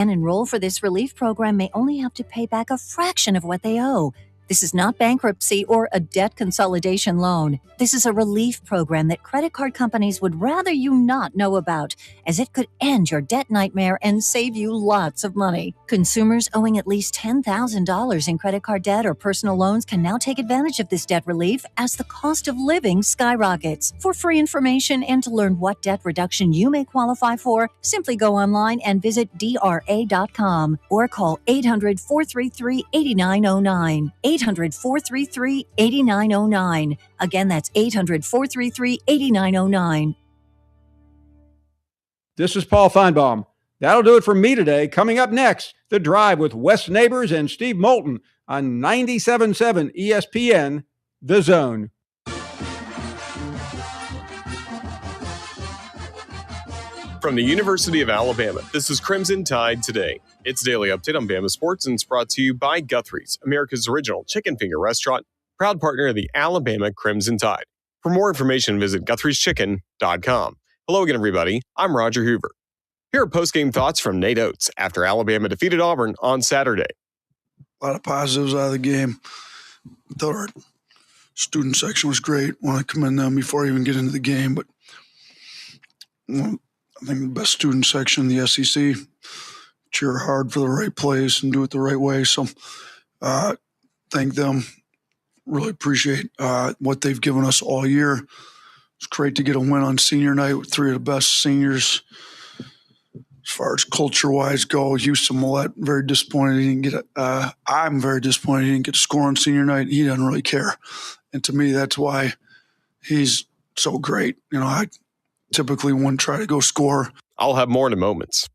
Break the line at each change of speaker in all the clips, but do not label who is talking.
And enroll for this relief program may only have to pay back a fraction of what they owe. This is not bankruptcy or a debt consolidation loan. This is a relief program that credit card companies would rather you not know about, as it could end your debt nightmare and save you lots of money. Consumers owing at least $10,000 in credit card debt or personal loans can now take advantage of this debt relief as the cost of living skyrockets. For free information and to learn what debt reduction you may qualify for, simply go online and visit DRA.com or call 800-433-8909. 800-433-8909. Again, that's 800-433-8909.
This is Paul Feinbaum. That'll do it for me today. Coming up next, The Drive with Wes Neighbors and Steve Moulton on 97.7 ESPN, The Zone.
From the University of Alabama, this is Crimson Tide Today. It's a daily update on Bama sports, and it's brought to you by Guthrie's, America's original chicken finger restaurant, proud partner of the Alabama Crimson Tide. For more information, visit Guthrie'sChicken.com. Hello again, everybody. I'm Roger Hoover. Here are post-game thoughts from Nate Oates after Alabama defeated Auburn on Saturday.
A lot of positives out of the game. I thought our student section was great. I want to commend them before I even get into the game, but I think the best student section in the SEC. Cheer hard for the right plays and do it the right way. So thank them. Really appreciate what they've given us all year. It's great to get a win on senior night with three of the best seniors. As far as culture-wise go, Houston Millette, very disappointed he didn't get I'm very disappointed he didn't get to score on senior night. He doesn't really care. And to me, that's why he's so great. You know, I typically wouldn't try to go score.
I'll have more in a moment.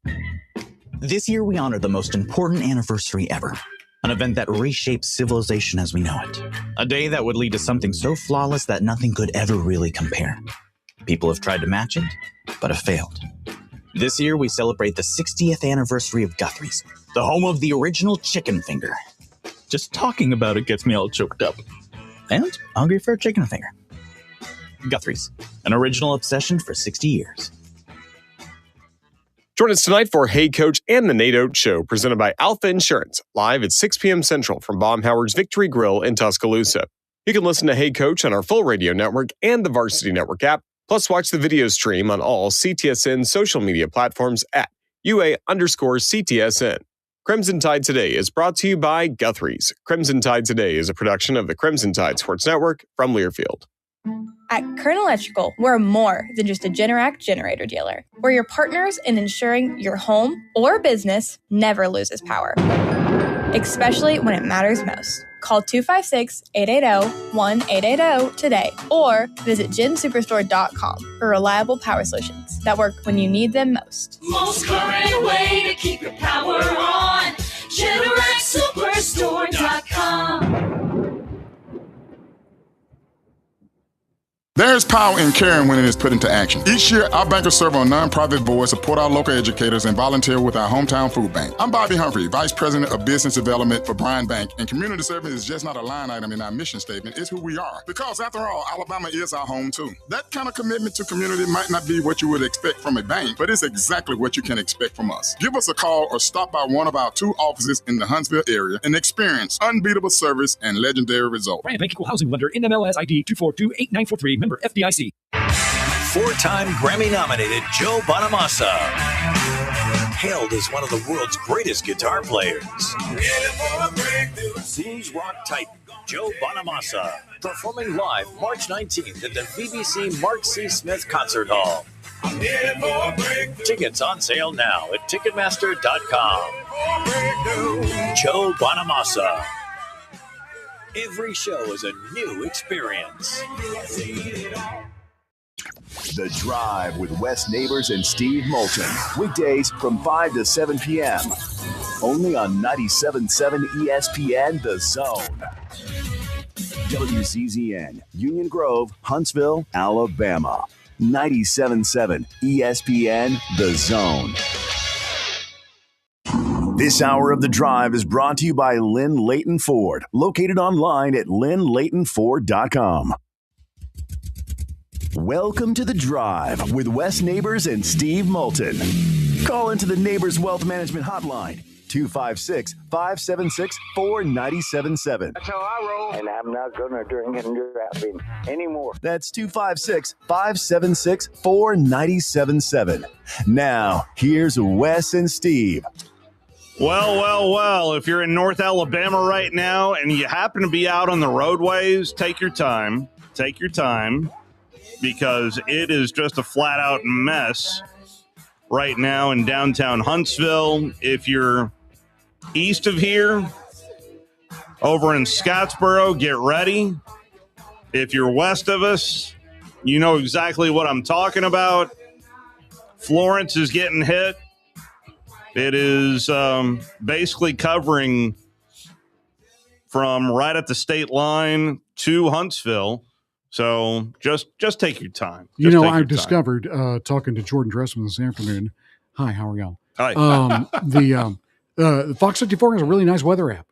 This year, we honor the most important anniversary ever. An event that reshaped civilization as we know it. A day that would lead to something so flawless that nothing could ever really compare. People have tried to match it, but have failed. This year, we celebrate the 60th anniversary of Guthrie's, the home of the original chicken finger. Just talking about it gets me all choked up. And hungry for a chicken finger. Guthrie's, an original obsession for 60 years.
Join us tonight for Hey Coach and the Nate Oates Show, presented by Alpha Insurance, live at 6 p.m. Central from Baumhauer's Victory Grill in Tuscaloosa. You can listen to Hey Coach on our full radio network and the Varsity Network app, plus watch the video stream on all CTSN social media platforms at UA_CTSN. Crimson Tide Today is brought to you by Guthrie's. Crimson Tide Today is a production of the Crimson Tide Sports Network from Learfield.
At Kern Electrical, we're more than just a Generac generator dealer. We're your partners in ensuring your home or business never loses power, especially when it matters most. Call 256-880-1880 today or visit gensuperstore.com for reliable power solutions that work when you need them most.
Most current way to keep your power on. GeneracSuperstore.com.
There's power in caring when it is put into action. Each year, our bankers serve on nonprofit boards, support our local educators, and volunteer with our hometown food bank. I'm Bobby Humphrey, Vice President of Business Development for Bryan Bank, and community service is just not a line item in our mission statement, it's who we are. Because after all, Alabama is our home too. That kind of commitment to community might not be what you would expect from a bank, but it's exactly what you can expect from us. Give us a call or stop by one of our 2 offices in the Huntsville area and experience unbeatable service and legendary results.
Bryan Bank Equal Housing Lender, NMLS ID 2428943, member FDIC.
4-time Grammy-nominated Joe Bonamassa, hailed as one of the world's greatest guitar players. Blues rock titan Joe Bonamassa, performing live March 19th at the BBC Mark C. Smith Concert Hall. Tickets on sale now at Ticketmaster.com. Joe Bonamassa. Every show is a new experience.
The Drive with Wes Neighbors and Steve Moulton. Weekdays from 5 to 7 p.m. Only on 97.7 ESPN The Zone. WCZN, Union Grove, Huntsville, Alabama. 97.7 ESPN The Zone. This hour of The Drive is brought to you by Lynn Leighton Ford, located online at lynnleightonford.com. Welcome to The Drive with Wes Neighbors and Steve Moulton. Call into the Neighbors Wealth Management Hotline, 256-576-4977.
That's how I roll. And I'm not going to drink and driving anymore.
That's 256-576-4977. Now, here's Wes and Steve.
Well, if you're in North Alabama right now and you happen to be out on the roadways, take your time. Take your time, because it is just a flat-out mess right now in downtown Huntsville. If you're east of here, over in Scottsboro, get ready. If you're west of us, you know exactly what I'm talking about. Florence is getting hit. It is basically covering from right at the state line to Huntsville. So just take your time.
I've discovered, talking to Jordan Dressman this afternoon. Hi, how are y'all?
Hi.
The Fox 54 has a really nice weather app.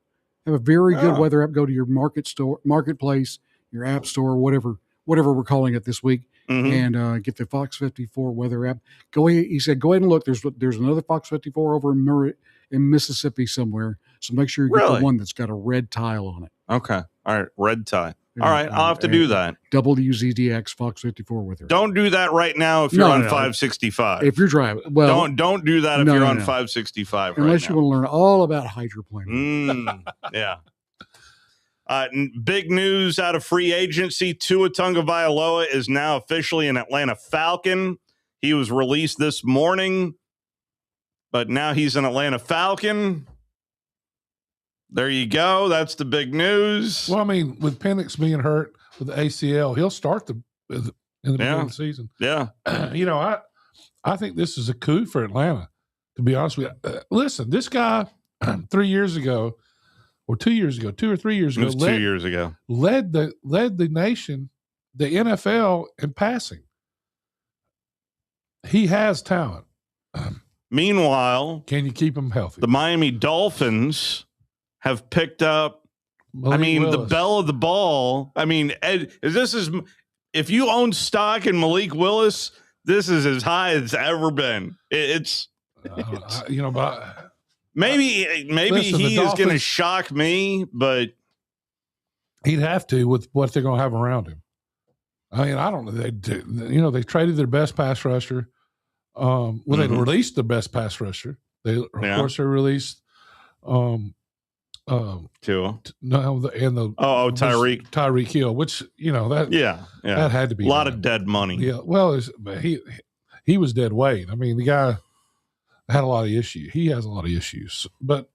They have a very good weather app. Go to your marketplace, your app store, whatever we're calling it this week, and get the Fox 54 weather app. Go ahead. He said, go ahead and look. There's another Fox 54 over in Mississippi somewhere. So make sure you get the one that's got a red tile on it.
Okay. All right. Red tie. All right. I'll have to do that.
WZDX Fox 54 weather.
Don't do that right now if you're on 565.
If you're driving. Well,
don't do that if you're on 565
unless you want to learn all about hydroplaning.
Yeah. Big news out of free agency. Tua Tagovailoa is now officially an Atlanta Falcon. He was released this morning, but now he's an Atlanta Falcon. There you go. That's the big news.
Well, I mean, with Penix being hurt with the ACL, he'll start in the beginning of the season.
Yeah.
I think this is a coup for Atlanta, to be honest with you. Listen, this guy 3 years ago, or 2 years ago, 2 or 3 years ago,
it was 2 years ago,
led the nation, the NFL, in passing. He has talent.
Meanwhile,
can you keep him healthy?
The Miami Dolphins have picked up,
Willis.
the belle of the ball. If you own stock in Malik Willis, this is as high as it's ever been. Maybe
listen,
he is going to shock me, but
he'd have to with what they're going to have around him. I mean, I don't know. They traded their best pass rusher. They released the best pass rusher. They released
Tua.
Tyreek Hill, which that had to be
a lot of dead money.
Yeah, well, he was dead weight. I mean, the guy had a lot of issues. He has a lot of issues, but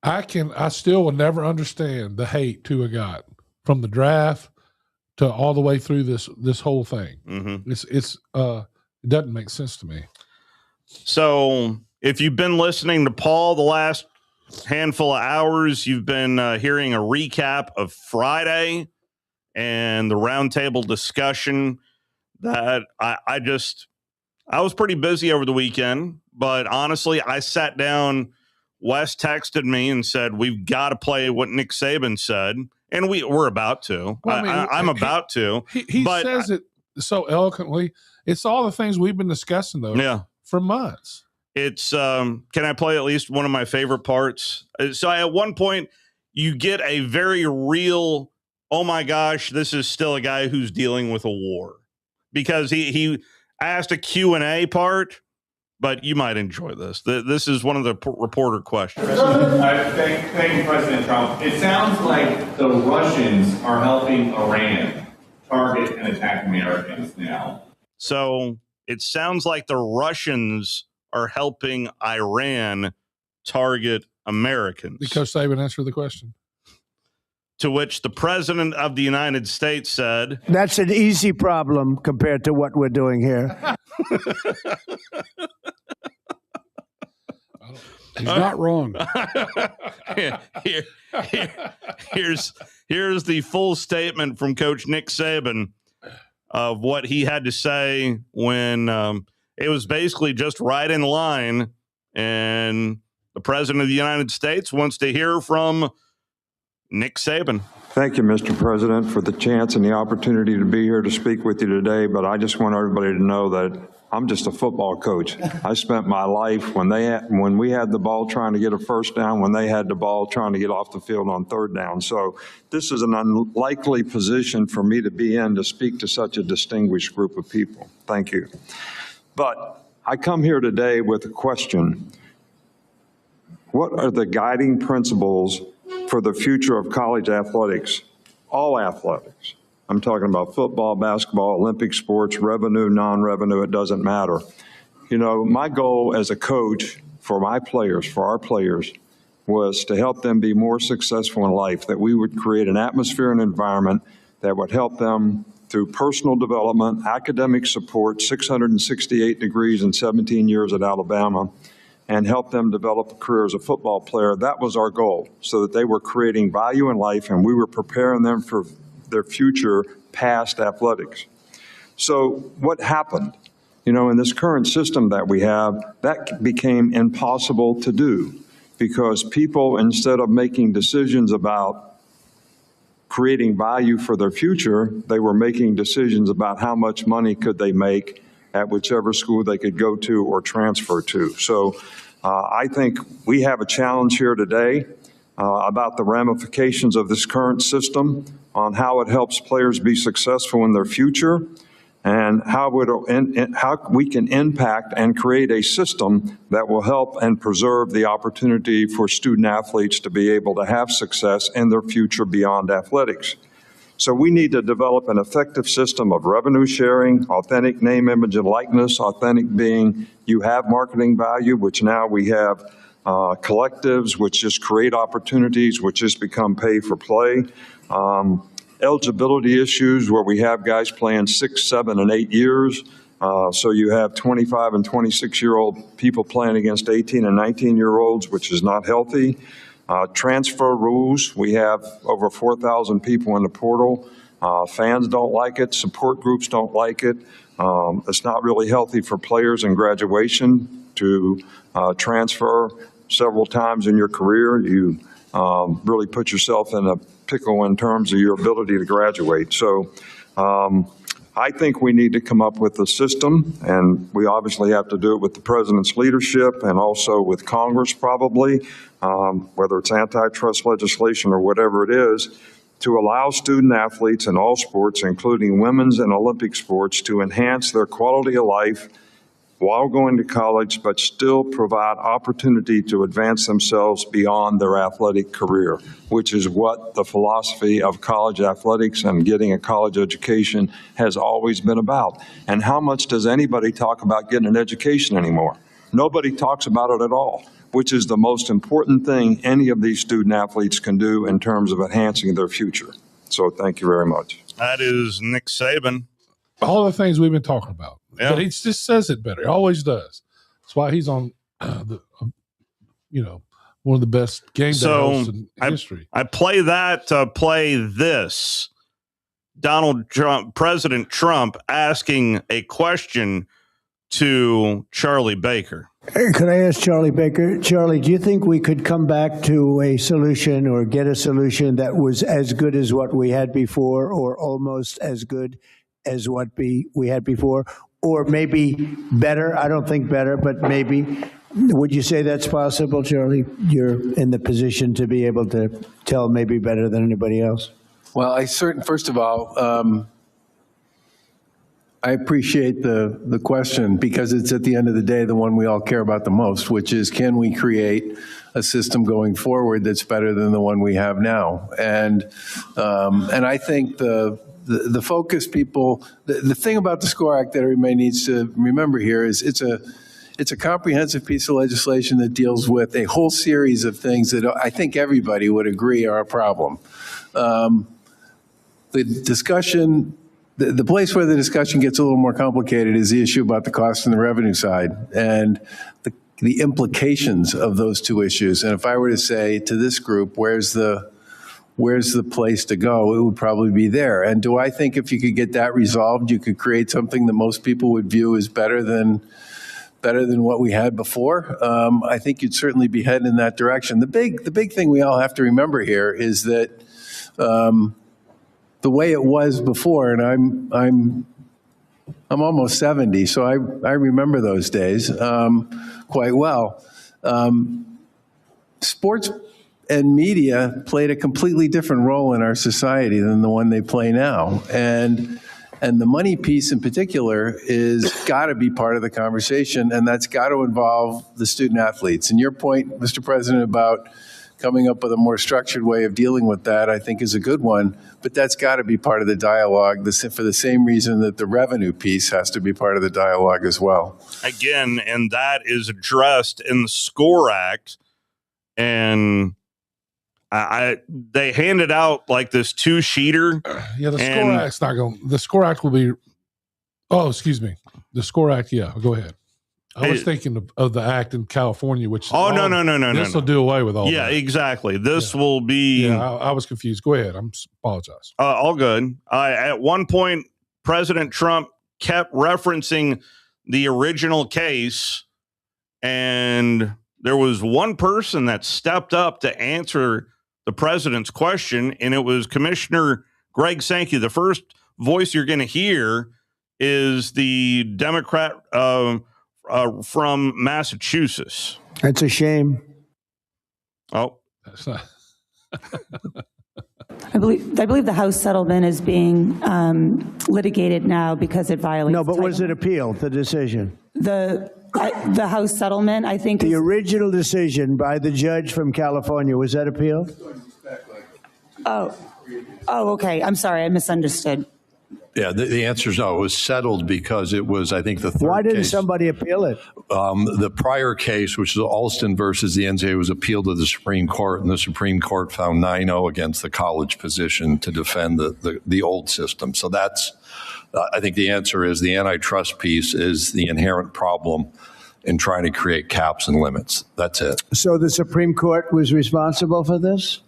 I still will never understand the hate Tua got from the draft to all the way through this whole thing. It doesn't make sense to me.
So if you've been listening to Paul the last handful of hours, you've been hearing a recap of Friday and the roundtable discussion that I was pretty busy over the weekend, but honestly, I sat down. Wes texted me and said, we've got to play what Nick Saban said. And we're about to. Well, I'm about to.
He says it so eloquently. It's all the things we've been discussing, though, for months.
It's can I play at least one of my favorite parts? So at one point, you get a very real, oh my gosh, this is still a guy who's dealing with a war. Because he asked a Q&A part, but you might enjoy this. This is one of the reporter questions.
Thank you, President Trump. It sounds like the Russians are helping Iran target and attack Americans now.
So it sounds like the Russians are helping Iran target Americans.
Because Saban answered the question.
To which the President of the United States said,
"That's an easy problem compared to what we're doing here."
He's not wrong.
Here's the full statement from Coach Nick Saban of what he had to say when it was basically just right in line, and the President of the United States wants to hear from Nick Saban.
Thank you, Mr. President, for the chance and the opportunity to be here to speak with you today. But I just want everybody to know that I'm just a football coach. I spent my life when we had the ball trying to get a first down, when they had the ball trying to get off the field on third down. So this is an unlikely position for me to be in to speak to such a distinguished group of people. Thank you. But I come here today with a question. What are the guiding principles for the future of college athletics? All athletics. I'm talking about football, basketball, Olympic sports, revenue, non-revenue, it doesn't matter. You know, my goal as a coach for my players, for our players, was to help them be more successful in life, that we would create an atmosphere and environment that would help them through personal development, academic support, 668 degrees and 17 years at Alabama, and help them develop a career as a football player. That was our goal, so that they were creating value in life and we were preparing them for their future past athletics. So what happened? You know, in this current system that we have, that became impossible to do because people, instead of making decisions about creating value for their future, they were making decisions about how much money could they make at whichever school they could go to or transfer to. So I think we have a challenge here today about the ramifications of this current system on how it helps players be successful in their future and how we can impact and create a system that will help and preserve the opportunity for student athletes to be able to have success in their future beyond athletics. So we need to develop an effective system of revenue sharing, authentic name, image, and likeness, authentic being you have marketing value, which now we have collectives, which just create opportunities, which just become pay for play. Eligibility issues where we have guys playing 6, 7, and 8 years. So you have 25 and 26-year-old people playing against 18 and 19-year-olds, which is not healthy. Transfer rules, we have over 4,000 people in the portal. Fans don't like it, support groups don't like it. It's not really healthy for players in graduation to transfer several times in your career. You really put yourself in a pickle in terms of your ability to graduate. So I think we need to come up with a system, and we obviously have to do it with the president's leadership and also with Congress probably, whether it's antitrust legislation or whatever it is, to allow student athletes in all sports, including women's and Olympic sports, to enhance their quality of life while going to college, but still provide opportunity to advance themselves beyond their athletic career, which is what the philosophy of college athletics and getting a college education has always been about. And how much does anybody talk about getting an education anymore? Nobody talks about it at all, which is the most important thing any of these student athletes can do in terms of enhancing their future. So thank you very much.
That is Nick Saban.
All the things we've been talking about.
Yeah.
But he just says it better. He always does. That's why he's on, one of the best game day hosts in history.
I play that to play this. Donald Trump, President Trump, asking a question to Charlie Baker.
Could I ask Charlie Baker? Charlie, do you think we could come back to a solution or get a solution that was as good as what we had before or almost as good as what we had before? Or maybe better? I don't think better, but maybe. Would you say that's possible, Charlie? You're in the position to be able to tell maybe better than anybody else.
Well, first of all, I appreciate the question because it's at the end of the day the one we all care about the most, which is can we create a system going forward that's better than the one we have now? And I think the focus people, the thing about the SCORE Act that everybody needs to remember here is it's a comprehensive piece of legislation that deals with a whole series of things that I think everybody would agree are a problem. The discussion, the place where the discussion gets a little more complicated is the issue about the cost and the revenue side and the implications of those two issues. And if I were to say to this group, where's the place to go, it would probably be there. And do I think if you could get that resolved, you could create something that most people would view as better than what we had before? I think you'd certainly be heading in that direction. The big thing we all have to remember here is that the way it was before, and I'm almost 70, so I remember those days quite well. Sports and media played a completely different role in our society than the one they play now. And the money piece in particular is got to be part of the conversation, and that's got to involve the student athletes. And your point, Mr. President, about coming up with a more structured way of dealing with that, I think is a good one, but that's got to be part of the dialogue for the same reason that the revenue piece has to be part of the dialogue as well.
Again, and that is addressed in the SCORE Act, and they handed out like this 2-sheeter.
Yeah, the SCORE Act's not going. The SCORE Act will be. Oh, excuse me. The SCORE Act. Yeah, go ahead. I was thinking of the act in California, which.
Oh, no.
This will do away with all.
Yeah,
that.
Exactly. This will be.
Yeah, I was confused. Go ahead. Apologize.
All good. At one point, President Trump kept referencing the original case, and there was one person that stepped up to answer the president's question, and it was Commissioner Greg Sankey. The first voice you're going to hear is the Democrat from Massachusetts.
That's a shame.
Oh,
that's not.
I believe the House settlement is being litigated now because it violates.
No, but was it appealed, the decision?
The House settlement, I think.
The original decision by the judge from California, was that appealed?
Oh, okay. I'm sorry. I misunderstood.
Yeah, the answer is no. It was settled because it was, I think, the third
Why didn't
case.
somebody appeal it?
The prior case, which is Alston versus the NCAA, was appealed to the Supreme Court, and the Supreme Court found 9-0 against the college position to defend the old system. So that's, I think the answer is the antitrust piece is the inherent problem in trying to create caps and limits. That's it.
So the Supreme Court was responsible for this?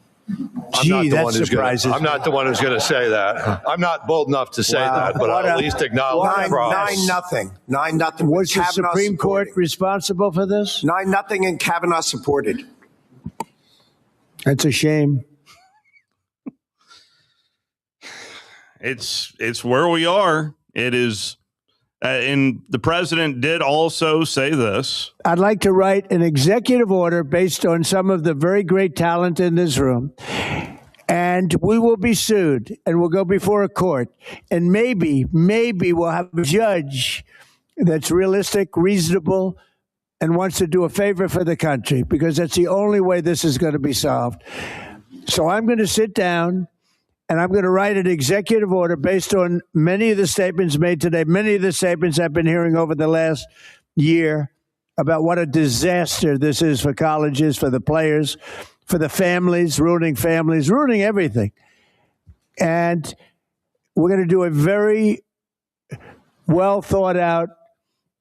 Gee, that surprises me.
I'm not the one who's going to say that. I'm not bold enough to say that, but I'll at least acknowledge the process.
9-0.
Was the Supreme Court responsible for this?
9-0 and Kavanaugh supported.
That's a shame.
It's where we are. It is. And the president did also say this.
I'd like to write an executive order based on some of the very great talent in this room. And we will be sued and we'll go before a court. And maybe we'll have a judge that's realistic, reasonable, and wants to do a favor for the country, because that's the only way this is going to be solved. So I'm going to sit down and I'm going to write an executive order based on many of the statements made today, many of the statements I've been hearing over the last year about what a disaster this is for colleges, for the players, for the families, ruining everything. And we're going to do a very well thought out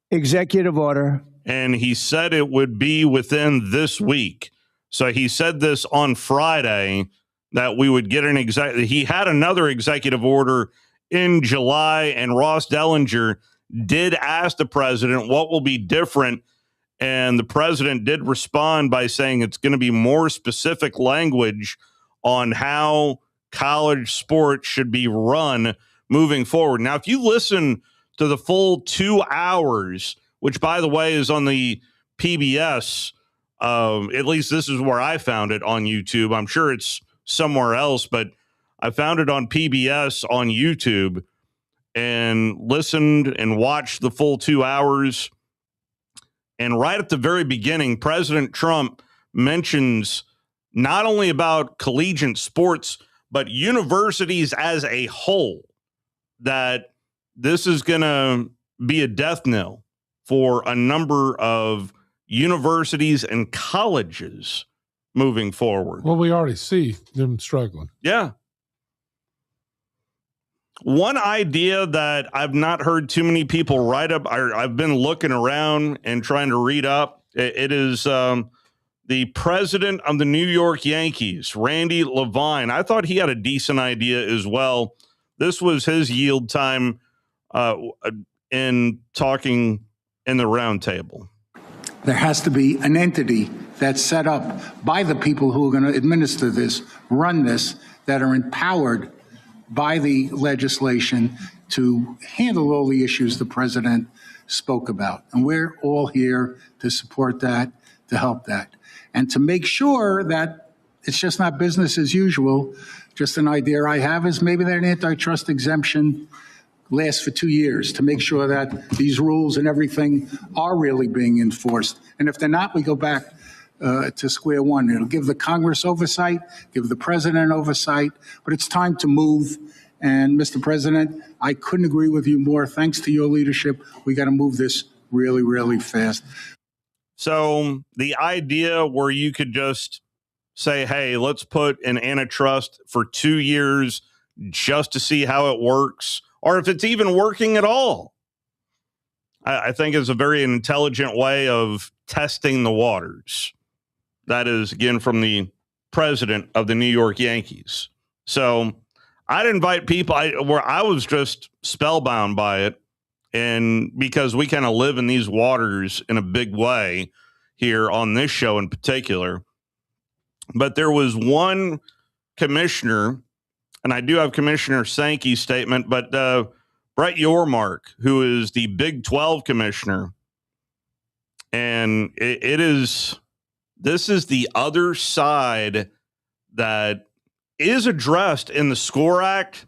executive order.
And he said it would be within this week. So he said this on Friday, that we would get he had another executive order in July, and Ross Dellinger did ask the president what will be different. And the president did respond by saying it's going to be more specific language on how college sports should be run moving forward. Now, if you listen to the full 2 hours, which, by the way, is on the PBS, at least this is where I found it on YouTube. I'm sure it's somewhere else, but I found it on PBS on YouTube and listened and watched the full 2 hours. And right at the very beginning, President Trump mentions not only about collegiate sports, but universities as a whole, that this is going to be a death knell for a number of universities and colleges moving forward.
Well, we already see them struggling.
Yeah. One idea that I've not heard too many people write up, I've been looking around and trying to read up. It is the president of the New York Yankees, Randy Levine. I thought he had a decent idea as well. This was his yield time in talking in the round table.
There has to be an entity that's set up by the people who are going to administer this, run this, that are empowered by the legislation to handle all the issues the president spoke about. And we're all here to support that, to help that, and to make sure that it's just not business as usual. Just an idea I have is maybe that an antitrust exemption lasts for 2 years to make sure that these rules and everything are really being enforced. And if they're not, we go back to square one. It'll give the Congress oversight, give the president oversight, but it's time to move. And Mr. President, I couldn't agree with you more. Thanks to your leadership, we got to move this really, really fast.
So the idea where you could just say, hey, let's put an antitrust for 2 years just to see how it works, or if it's even working at all, I think is a very intelligent way of testing the waters. That is, again, from the president of the New York Yankees. So I'd invite people where I was just spellbound by it. And because we kind of live in these waters in a big way here on this show in particular. But there was one commissioner, and I do have Commissioner Sankey's statement, but Brett Yormark, who is the Big 12 commissioner, and this is the other side that is addressed in the SCORE Act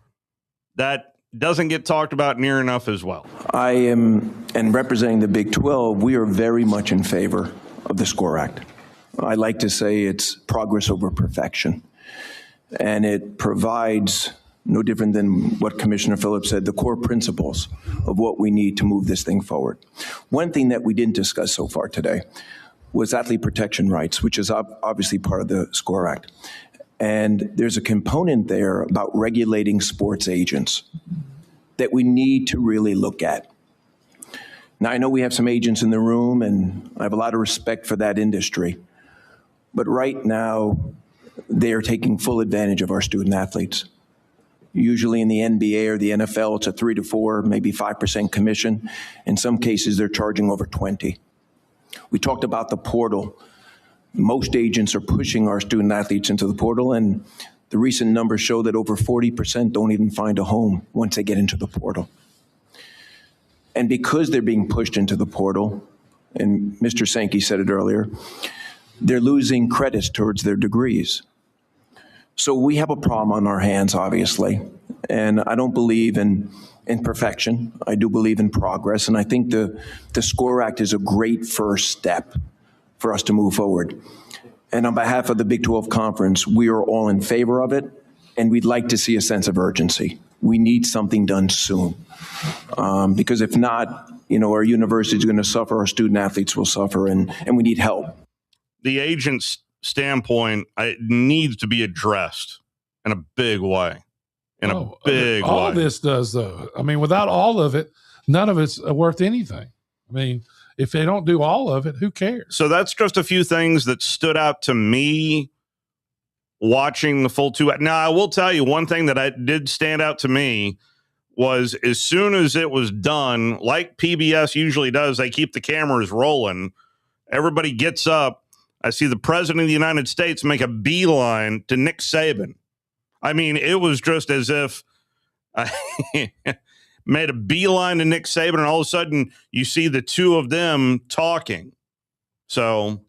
that doesn't get talked about near enough as well.
I am, and representing the Big 12, we are very much in favor of the SCORE Act. I like to say it's progress over perfection. And it provides, no different than what Commissioner Phillips said, the core principles of what we need to move this thing forward. One thing that we didn't discuss so far today was athlete protection rights, which is obviously part of the SCORE Act. And there's a component there about regulating sports agents that we need to really look at. Now, I know we have some agents in the room, and I have a lot of respect for that industry. But right now, they are taking full advantage of our student athletes. Usually in the NBA or the NFL, it's a 3 to 4, maybe 5% commission. In some cases, they're charging over 20. We talked about the portal. Most agents are pushing our student athletes into the portal, and the recent numbers show that over 40% don't even find a home once they get into the portal. And because they're being pushed into the portal, and Mr. Sankey said it earlier, they're losing credits towards their degrees. So we have a problem on our hands, obviously, and I don't believe in perfection. I do believe in progress, and I think the SCORE Act is a great first step for us to move forward. And on behalf of the Big 12 Conference, we are all in favor of it, and we'd like to see a sense of urgency. We need something done soon, because if not, our university is going to suffer, our student athletes will suffer, and we need help.
The agent's standpoint, it needs to be addressed in a big way.
All this does, though. I mean, without all of it, none of it's worth anything. I mean, if they don't do all of it, who cares?
So that's just a few things that stood out to me watching the full 2. Now, I will tell you one thing that did stand out to me was as soon as it was done, like PBS usually does, they keep the cameras rolling. Everybody gets up. I see the president of the United States make a beeline to Nick Saban. I mean, it was just as if I made a beeline to Nick Saban, and all of a sudden you see the two of them talking. So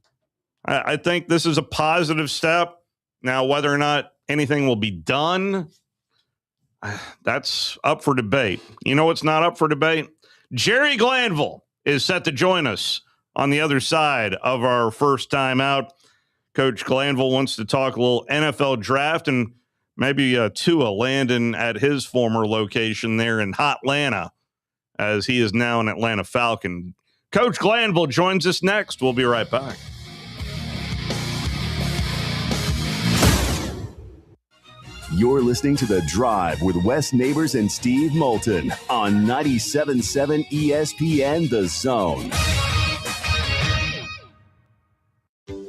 I think this is a positive step. Now, whether or not anything will be done, that's up for debate. You know what's not up for debate? Jerry Glanville is set to join us on the other side of our first time out. Coach Glanville wants to talk a little NFL draft and maybe Tua landing at his former location there in Hotlanta, as he is now an Atlanta Falcon. Coach Glanville joins us next. We'll be right back.
You're listening to The Drive with Wes Neighbors and Steve Moulton on 97.7 ESPN The Zone.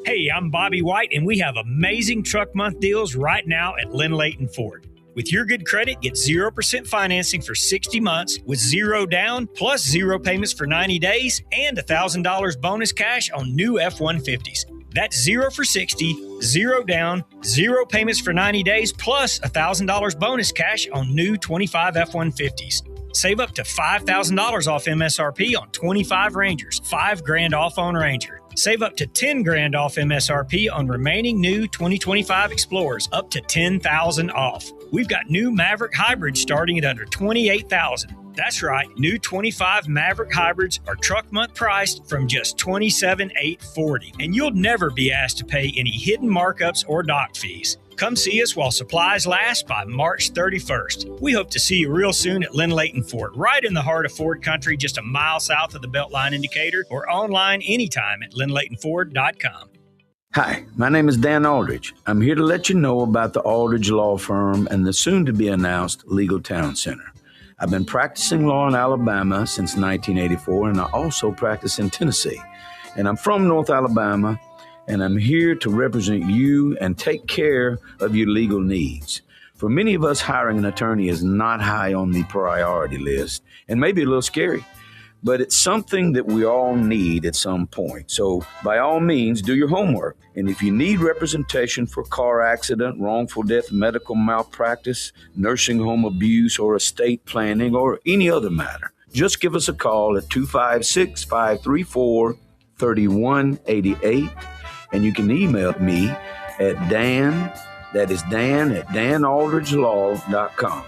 Hey, I'm Bobby White, and we have amazing truck month deals right now at Lynn Layton Ford. With your good credit, get 0% financing for 60 months with 0 down, plus 0 payments for 90 days, and $1,000 bonus cash on new F-150s. That's 0 for 60, 0 down, 0 payments for 90 days, plus $1,000 bonus cash on new 25 F-150s. Save up to $5,000 off MSRP on 25 Rangers, $5,000 off on Ranger. Save up to $10,000 off MSRP on remaining new 2025 Explorers, up to $10,000 off. We've got new Maverick hybrids starting at under $28,000. That's right, new 25 Maverick hybrids are truck month priced from just $27,840, and you'll never be asked to pay any hidden markups or dock fees. Come see us while supplies last by March 31st. We hope to see you real soon at Lynn Layton Ford, right in the heart of Ford country, just a mile south of the Beltline indicator, or online anytime at lynnlaytonford.com.
Hi, my name is Dan Aldridge. I'm here to let you know about the Aldridge Law Firm and the soon-to-be-announced Legal Town Center. I've been practicing law in Alabama since 1984, and I also practice in Tennessee. And I'm from North Alabama, and I'm here to represent you and take care of your legal needs. For many of us, hiring an attorney is not high on the priority list, and maybe a little scary. But it's something that we all need at some point. So by all means, do your homework. And if you need representation for car accident, wrongful death, medical malpractice, nursing home abuse, or estate planning, or any other matter, just give us a call at 256-534-3188. And you can email me at Dan, that is Dan at danaldridgelaw.com.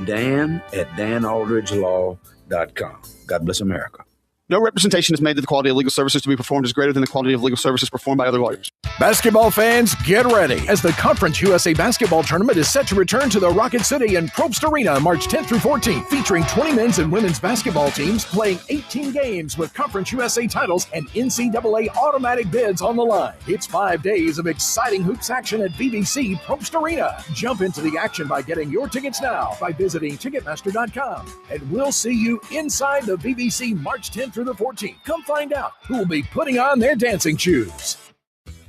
Dan at danaldridgelaw.com. God bless America.
No representation is made that the quality of legal services to be performed is greater than the quality of legal services performed by other lawyers.
Basketball fans, get ready as the Conference USA Basketball Tournament is set to return to the Rocket City in Probst Arena March 10th through 14th, featuring 20 men's and women's basketball teams playing 18 games with Conference USA titles and NCAA automatic bids on the line. It's 5 days of exciting hoops action at BBC Probst Arena. Jump into the action by getting your tickets now by visiting Ticketmaster.com. And we'll see you inside the BBC March 10th through the 14th. Come find out who will be putting on their dancing shoes.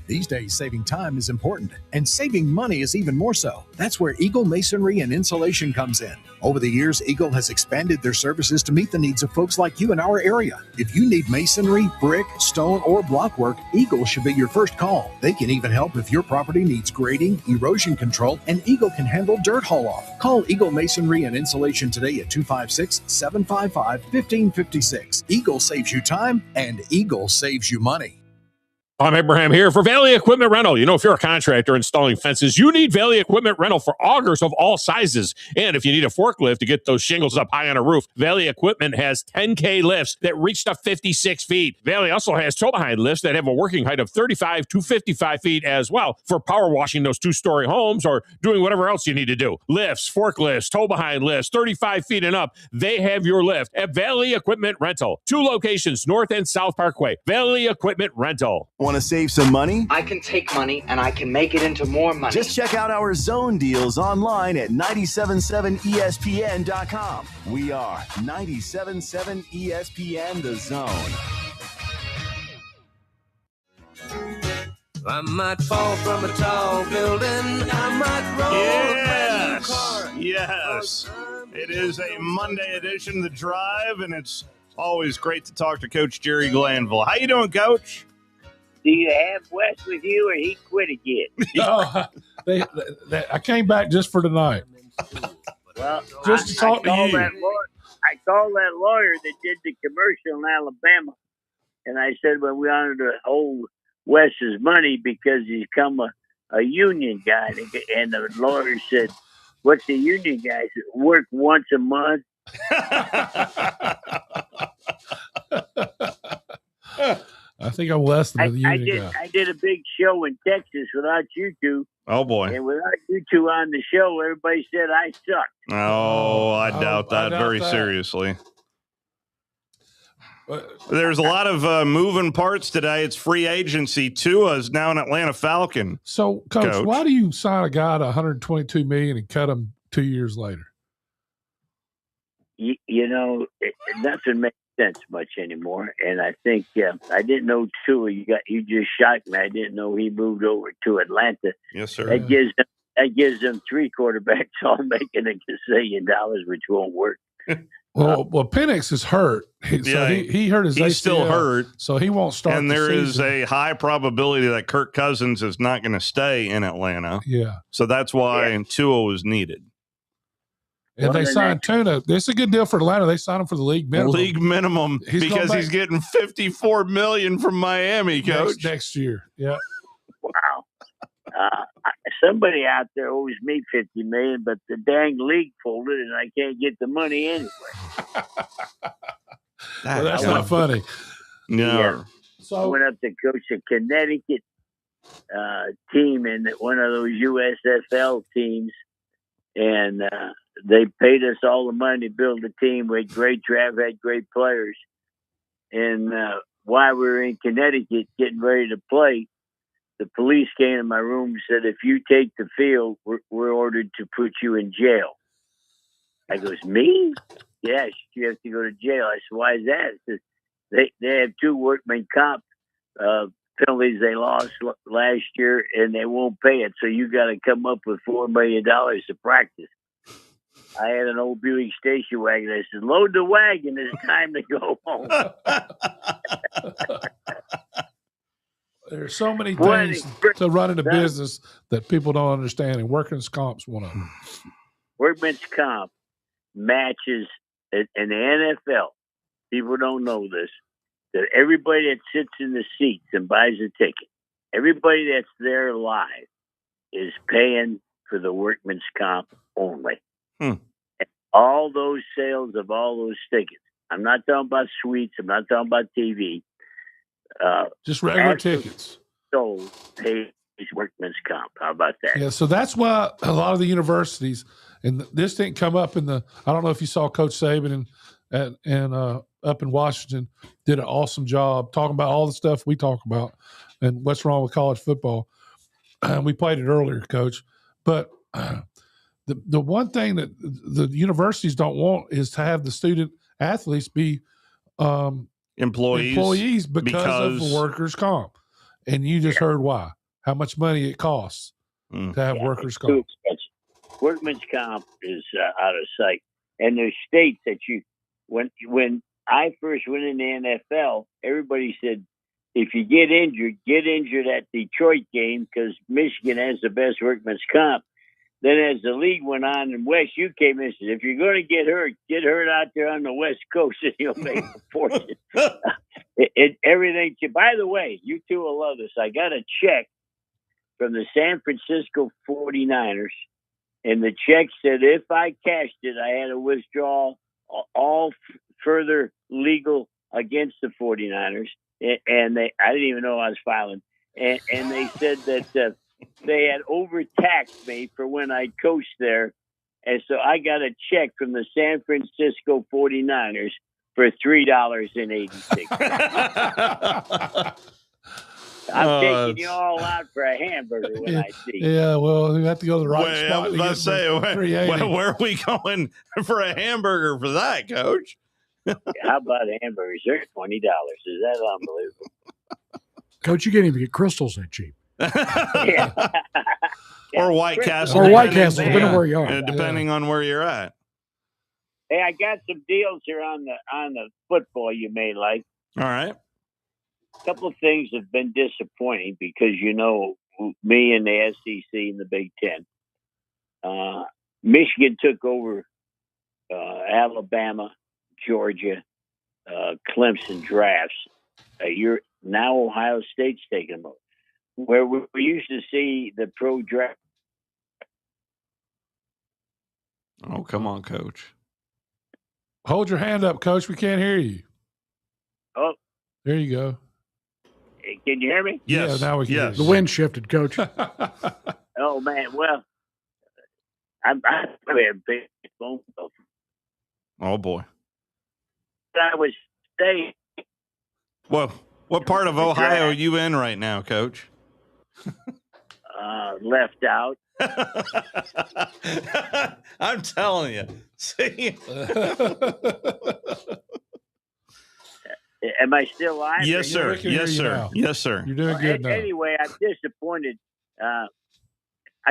These days, saving time is important, and saving money is even more so. That's where Eagle Masonry and Insulation comes in. Over the years, Eagle has expanded their services to meet the needs of folks like you in our area. If you need masonry, brick, stone, or block work, Eagle should be your first call. They can even help if your property needs grading, erosion control, and Eagle can handle dirt haul-off. Call Eagle Masonry and Insulation today at 256-755-1556. Eagle saves you time, and Eagle saves you money.
I'm Abraham here for Valley Equipment Rental. You know, if you're a contractor installing fences, you need Valley Equipment Rental for augers of all sizes. And if you need a forklift to get those shingles up high on a roof, Valley Equipment has 10K lifts that reach to 56 feet. Valley also has tow-behind lifts that have a working height of 35 to 55 feet as well for power washing those two-story homes or doing whatever else you need to do. Lifts, forklifts, tow-behind lifts, 35 feet and up. They have your lift at Valley Equipment Rental. 2 locations, North and South Parkway. Valley Equipment Rental.
Want to save some money?
I can take money and I can make it into more money.
Just check out our zone deals online at 977ESPN.com. We are 97.7 ESPN The Zone.
I might fall from a tall building. I might roll a brand new car.
Yes. It is a Monday edition of The Drive, and it's always great to talk to Coach Jerry Glanville. How you doing, Coach?
Do you have Wes with you, or he quit again?
No, I came back just for tonight.
Well,
Just to talk to you.
I called that lawyer that did the commercial in Alabama, and I said, well, we wanted to hold Wes's money because he's come a union guy. And the lawyer said, what's the union guy? He said, work once a month.
I think I'm less than the union guy.
I did a big show in Texas without you two.
Oh, boy.
And without you two on the show, everybody said I sucked.
Oh, I doubt that very seriously. There's a lot of moving parts today. It's free agency. Tua's now an Atlanta Falcon.
So, Coach, why do you sign a guy to $122 million and cut him 2 years later?
You know, nothing makes sense much anymore. And I think I didn't know Tua. You just shocked me. I didn't know he moved over to Atlanta.
Yes, sir.
That gives them 3 quarterbacks all making $1 gazillion, which won't work.
Well, Penix is hurt. He hurt his ACL.
He's still hurt.
So he won't start
And
the
there is
season.
a high probability that Kirk Cousins is not going to stay in Atlanta.
Yeah.
So that's why Tua was needed.
And they signed Tuna. This is a good deal for Atlanta. They signed him for the league minimum.
League minimum because he's getting $54 million from Miami, Coach.
Next year. Yeah.
Wow. Somebody out there owes me $50 million, but the dang league folded, and I can't get the money anyway.
Well, that's not funny.
No.
Yeah. So I went up to coach a Connecticut team in one of those USFL teams, and they paid us all the money to build a team. We had great draft, had great players, and while we were in Connecticut getting ready to play, the police came to my room and said, if you take the field, we're ordered to put you in jail. I goes, me? Yes, you have to go to jail. I said, why is that? It says, they have 2 workman comp penalties they lost last year, and they won't pay it. So you got to come up with $4 million to practice. I had an old Buick station wagon. I said, load the wagon. It's time to go home.
There's so many things to running a business that people don't understand, and workers' comp's one of them.
Workman's comp matches in the NFL. People don't know this, that everybody that sits in the seats and buys a ticket, everybody that's there live is paying for the workman's comp only. And all those sales of all those tickets. I'm not talking about suites. I'm not talking about TV.
Just regular tickets.
So pays workman's comp. How about that?
Yeah, so that's why a lot of the universities, and this didn't come up in the. I don't know if you saw Coach Saban and up in Washington did an awesome job talking about all the stuff we talk about and what's wrong with college football. We played it earlier, Coach, but the one thing that the universities don't want is to have the student athletes be employees because of workers' comp. And you just heard why. How much money it costs to have workers' comp.
Workman's comp is out of sight. And there's states that when I first went in the NFL, everybody said, if you get injured at Detroit game because Michigan has the best workman's comp. Then as the league went on in West, you came in and said, if you're going to get hurt out there on the West Coast and you'll make a fortune. Everything. By the way, you two will love this. I got a check from the San Francisco 49ers, and the check said if I cashed it, I had to withdraw all further legal against the 49ers. And I didn't even know I was filing. And they said that they had overtaxed me for when I coached there. And so I got a check from the San Francisco 49ers for $3.86. I'm taking you all out for a hamburger when I see you.
Yeah, well, you have to go to the right spot.
I was about to say, where are we going for a hamburger for that, Coach?
How about hamburgers? They're $20. Is that unbelievable?
Coach, you can't even get Crystals that cheap.
Or White Castle.
Or White Castle, depending on where you are.
Depending on where you're at.
Hey, I got some deals here on the football you may like.
All right.
A couple of things have been disappointing because, me and the SEC and the Big Ten. Michigan took over Alabama, Georgia, Clemson drafts. Now Ohio State's taking them over. Where we used to see the pro draft.
Oh, come on, Coach.
Hold your hand up, Coach. We can't hear you.
Oh.
There you go.
Can you hear me?
Yes. Yeah, now we can hear you.
The wind shifted, Coach.
Oh, man. Well, I'm having a big phone call.
Oh, boy.
I was staying.
Well, what part of Ohio are you in right now, Coach?
Left out.
I'm telling you. See?
Am I still live?
Yes, sir. Yes, sir. Yes, sir.
You're doing good now.
Anyway, I'm disappointed. I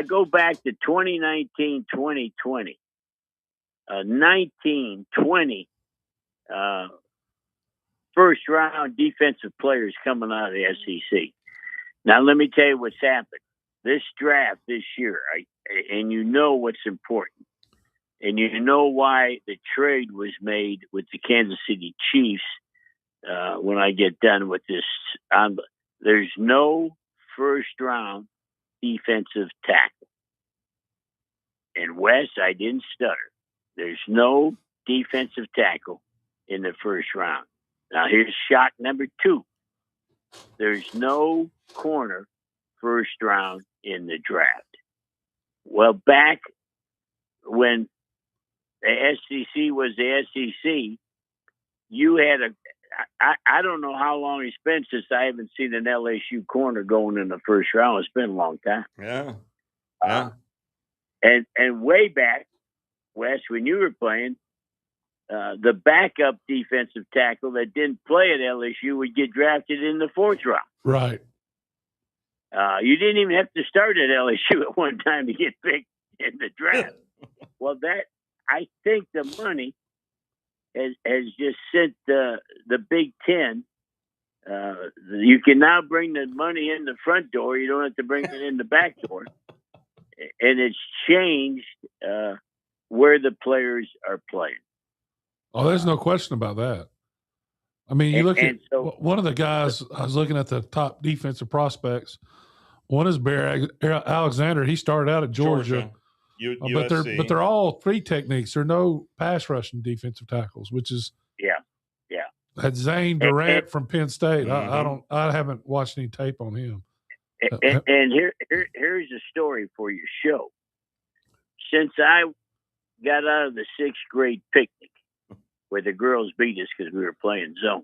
go back to 2019, 2020. 19, 20, first round defensive players coming out of the SEC. Now, let me tell you what's happened. This draft this year, and you know what's important, and you know why the trade was made with the Kansas City Chiefs when I get done with this. There's no first round defensive tackle. And Wes, I didn't stutter. There's no defensive tackle in the first round. Now, here's shock number 2. There's no corner first round in the draft. Well, back when the SEC was the SEC, you had I don't know how long it's been since I haven't seen an LSU corner going in the first round. It's been a long time.
Yeah.
And way back, Wes, when you were playing, the backup defensive tackle that didn't play at LSU would get drafted in the 4th round.
Right.
You didn't even have to start at LSU at one time to get picked in the draft. Well, I think the money has just sent the Big Ten. You can now bring the money in the front door. You don't have to bring it in the back door. And it's changed where the players are playing.
Oh, there's no question about that. I mean, you look at one of the guys, I was looking at the top defensive prospects. One is Bear Alexander. He started out at Georgia. But they're all 3 techniques. There are no pass rushing defensive tackles, which is That Zane Durant from Penn State. I haven't watched any tape on him.
And here's a story for your show. Since I got out of the 6th grade picnic where the girls beat us because we were playing zone,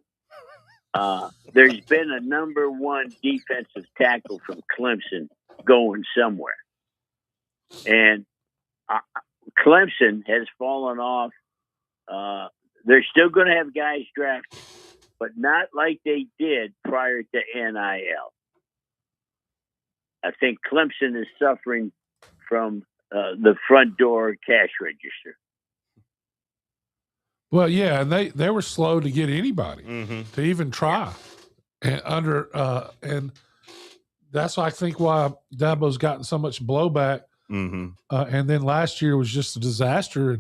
there's been a number 1 defensive tackle from Clemson going somewhere. And Clemson has fallen off. They're still going to have guys drafted, but not like they did prior to NIL. I think Clemson is suffering from the front door cash register.
Well, yeah, and they were slow to get anybody to even try, and and that's I think why Dabo's gotten so much blowback. And then last year was just a disaster,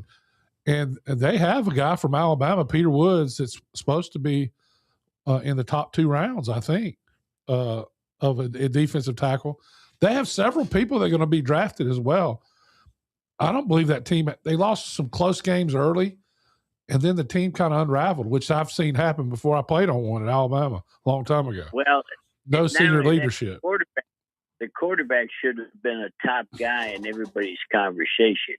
and they have a guy from Alabama, Peter Woods, that's supposed to be in the top 2 rounds, I think, of a defensive tackle. They have several people that are going to be drafted as well. I don't believe that team, they lost some close games early, and then the team kind of unraveled, which I've seen happen before. I played on one at Alabama a long time ago.
Well,
no senior leadership.
The quarterback should have been a top guy in everybody's conversation.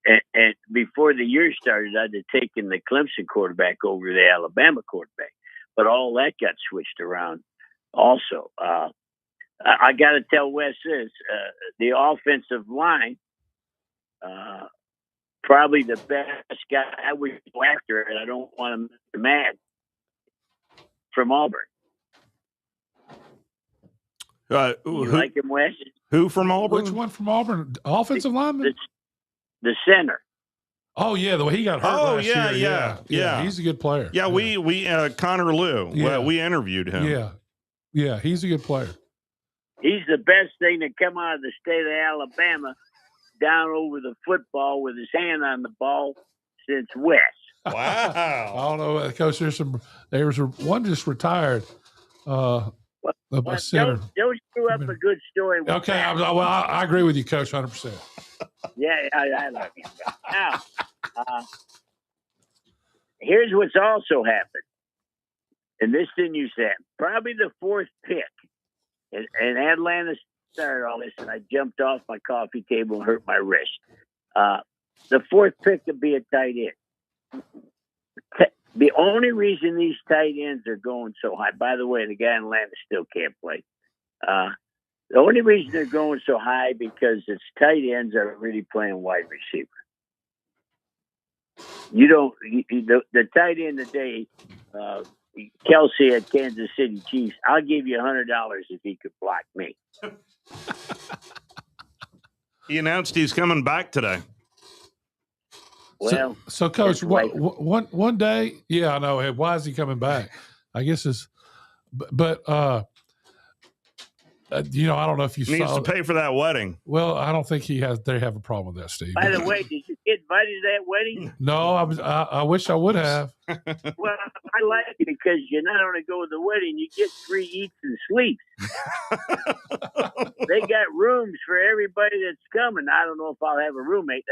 And before the year started, I'd have taken the Clemson quarterback over the Alabama quarterback. But all that got switched around also. I got to tell Wes this. The offensive line, probably the best guy I would go after, and I don't want him to be mad, from Auburn. You like him, Wes?
Who from Auburn?
Which one from Auburn? Offensive lineman?
The center.
Oh, yeah, the way he got hurt last year. Yeah, he's a good player.
Yeah, we Connor Liu, we interviewed him.
Yeah, he's a good player.
He's the best thing to come out of the state of Alabama down over the football with his hand on the ball since Wes.
Wow.
I don't know, Coach. There was one just retired.
Don't screw up a good story.
Okay, I agree with you, Coach, 100%.
Yeah, I love you. Now, here's what's also happened, and this didn't used to happen. Probably the 4th pick, and Atlanta started all this, and I jumped off my coffee table and hurt my wrist. The 4th pick would be a tight end. The only reason these tight ends are going so high, by the way, the guy in Atlanta still can't play. The only reason they're going so high because its tight ends are really playing wide receiver. The tight end today, Kelsey at Kansas City Chiefs, I'll give you $100 if he could block me.
He announced he's coming back today.
Well,
so Coach,
his wife-
one day, yeah, I know. Hey, why is he coming back? I guess it's, but you know, I don't know if you
Needs
saw.
to pay for that wedding.
Well, I don't think he has. They have a problem with that, Steve.
By the way, did you get invited to that wedding?
No, I wish I would have.
Well, I like it because you not only go to the wedding, you get free eats and sleeps. They got rooms for everybody that's coming. I don't know if I'll have a roommate.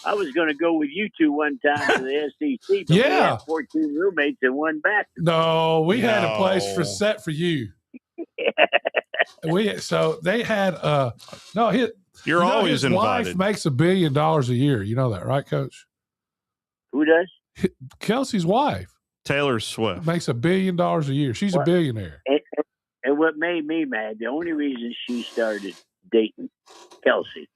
I was going to go with you two one time to the SEC, but we
Yeah.
had 14 roommates in one bathroom.
No, we had a place set for you. So they had no.
You're always
his
invited.
Wife makes $1 billion a year. You know that, right, Coach?
Who does?
Kelsey's wife,
Taylor Swift,
makes $1 billion a year. She's a billionaire.
And what made me mad, the only reason she started dating Kelsey,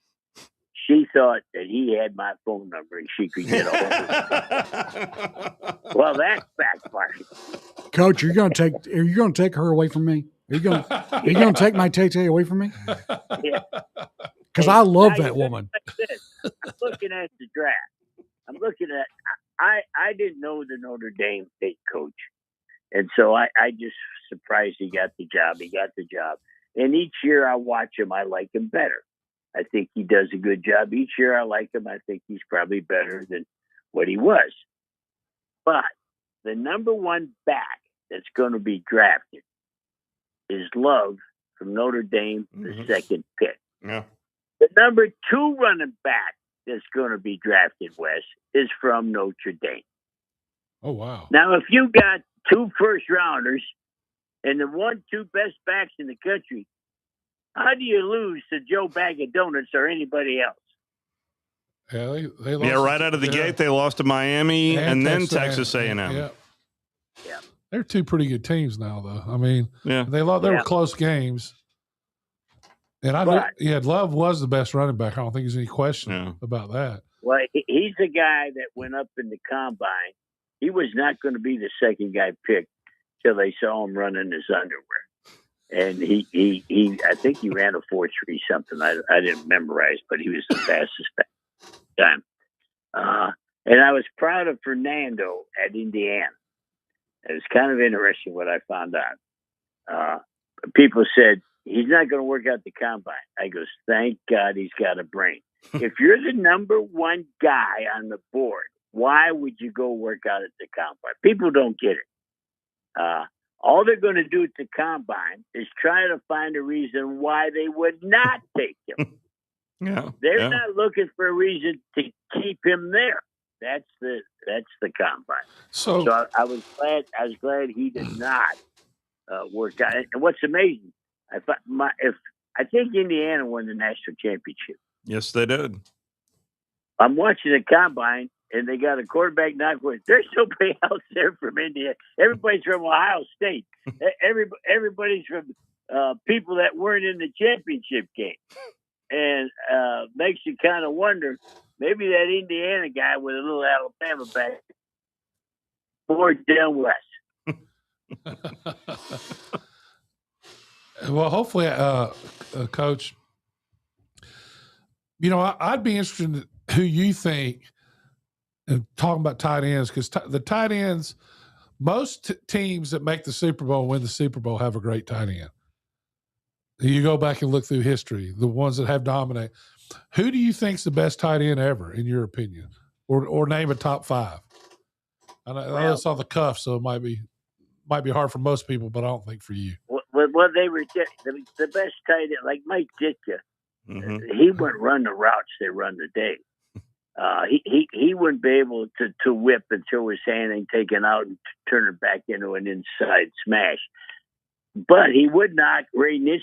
she thought that he had my phone number and she could get a hold of me. Well, that's backfired.
Coach, are you going to take her away from me? Are you going to take my Tay away from me?
Yeah.
Because I love
Now,
that woman.
Like this. I'm looking at the draft. I'm looking at. I didn't know the Notre Dame state coach, and so I just surprised he got the job. He got the job, and each year I watch him, I like him better. I think he does a good job. Each year I like him. I think he's probably better than what he was. But the number one back that's going to be drafted is Love from Notre Dame, the second pick.
Yeah.
The number 2 running back that's going to be drafted, Wes, is from Notre Dame.
Oh, wow.
Now, if you got 2 first-rounders and the 2 best backs in the country, how do you lose to Joe Bag of Donuts or anybody else?
Yeah, they lost.
Yeah, right out of the gate, they lost to Miami and then Texas A&M.
Yeah. They're 2 pretty good teams now, though. I mean, they were close games. And Love was the best running back. I don't think there's any question about that.
Well, he's the guy that went up in the combine. He was not going to be the second guy picked till they saw him running his underwear. And he I think he ran a 4.3 something. I didn't memorize, but he was the fastest time. And I was proud of Fernando at Indiana. It was kind of interesting what I found out. People said, he's not going to work out the combine. I goes, thank God he's got a brain. If you're the number 1 guy on the board, why would you go work out at the combine? People don't get it. All they're going to do at the combine is try to find a reason why they would not take him. They're not looking for a reason to keep him there. That's the combine. So I was glad he did not work out. And what's amazing, I think Indiana won the national championship.
Yes, they did.
I'm watching the combine, and they got a quarterback knocked. There's nobody else there from Indiana. Everybody's from Ohio State. Everybody's from people that weren't in the championship game. And makes you kind of wonder, maybe that Indiana guy with a little Alabama back more down west.
Well, hopefully, Coach, you know, I'd be interested in who you think, and talking about tight ends, because the tight ends, most teams that make the Super Bowl, win the Super Bowl, have a great tight end. You go back and look through history, the ones that have dominated. Who do you think's the best tight end ever, in your opinion? Or name a top 5. I know it's on the cuff, so it might be hard for most people, but I don't think for you.
Well, they were the best tight end, like Mike Ditka. He wouldn't run the routes they run today. He wouldn't be able to whip and throw his hand and take it out and turn it back into an inside smash. But he would not. Ray Nitschke,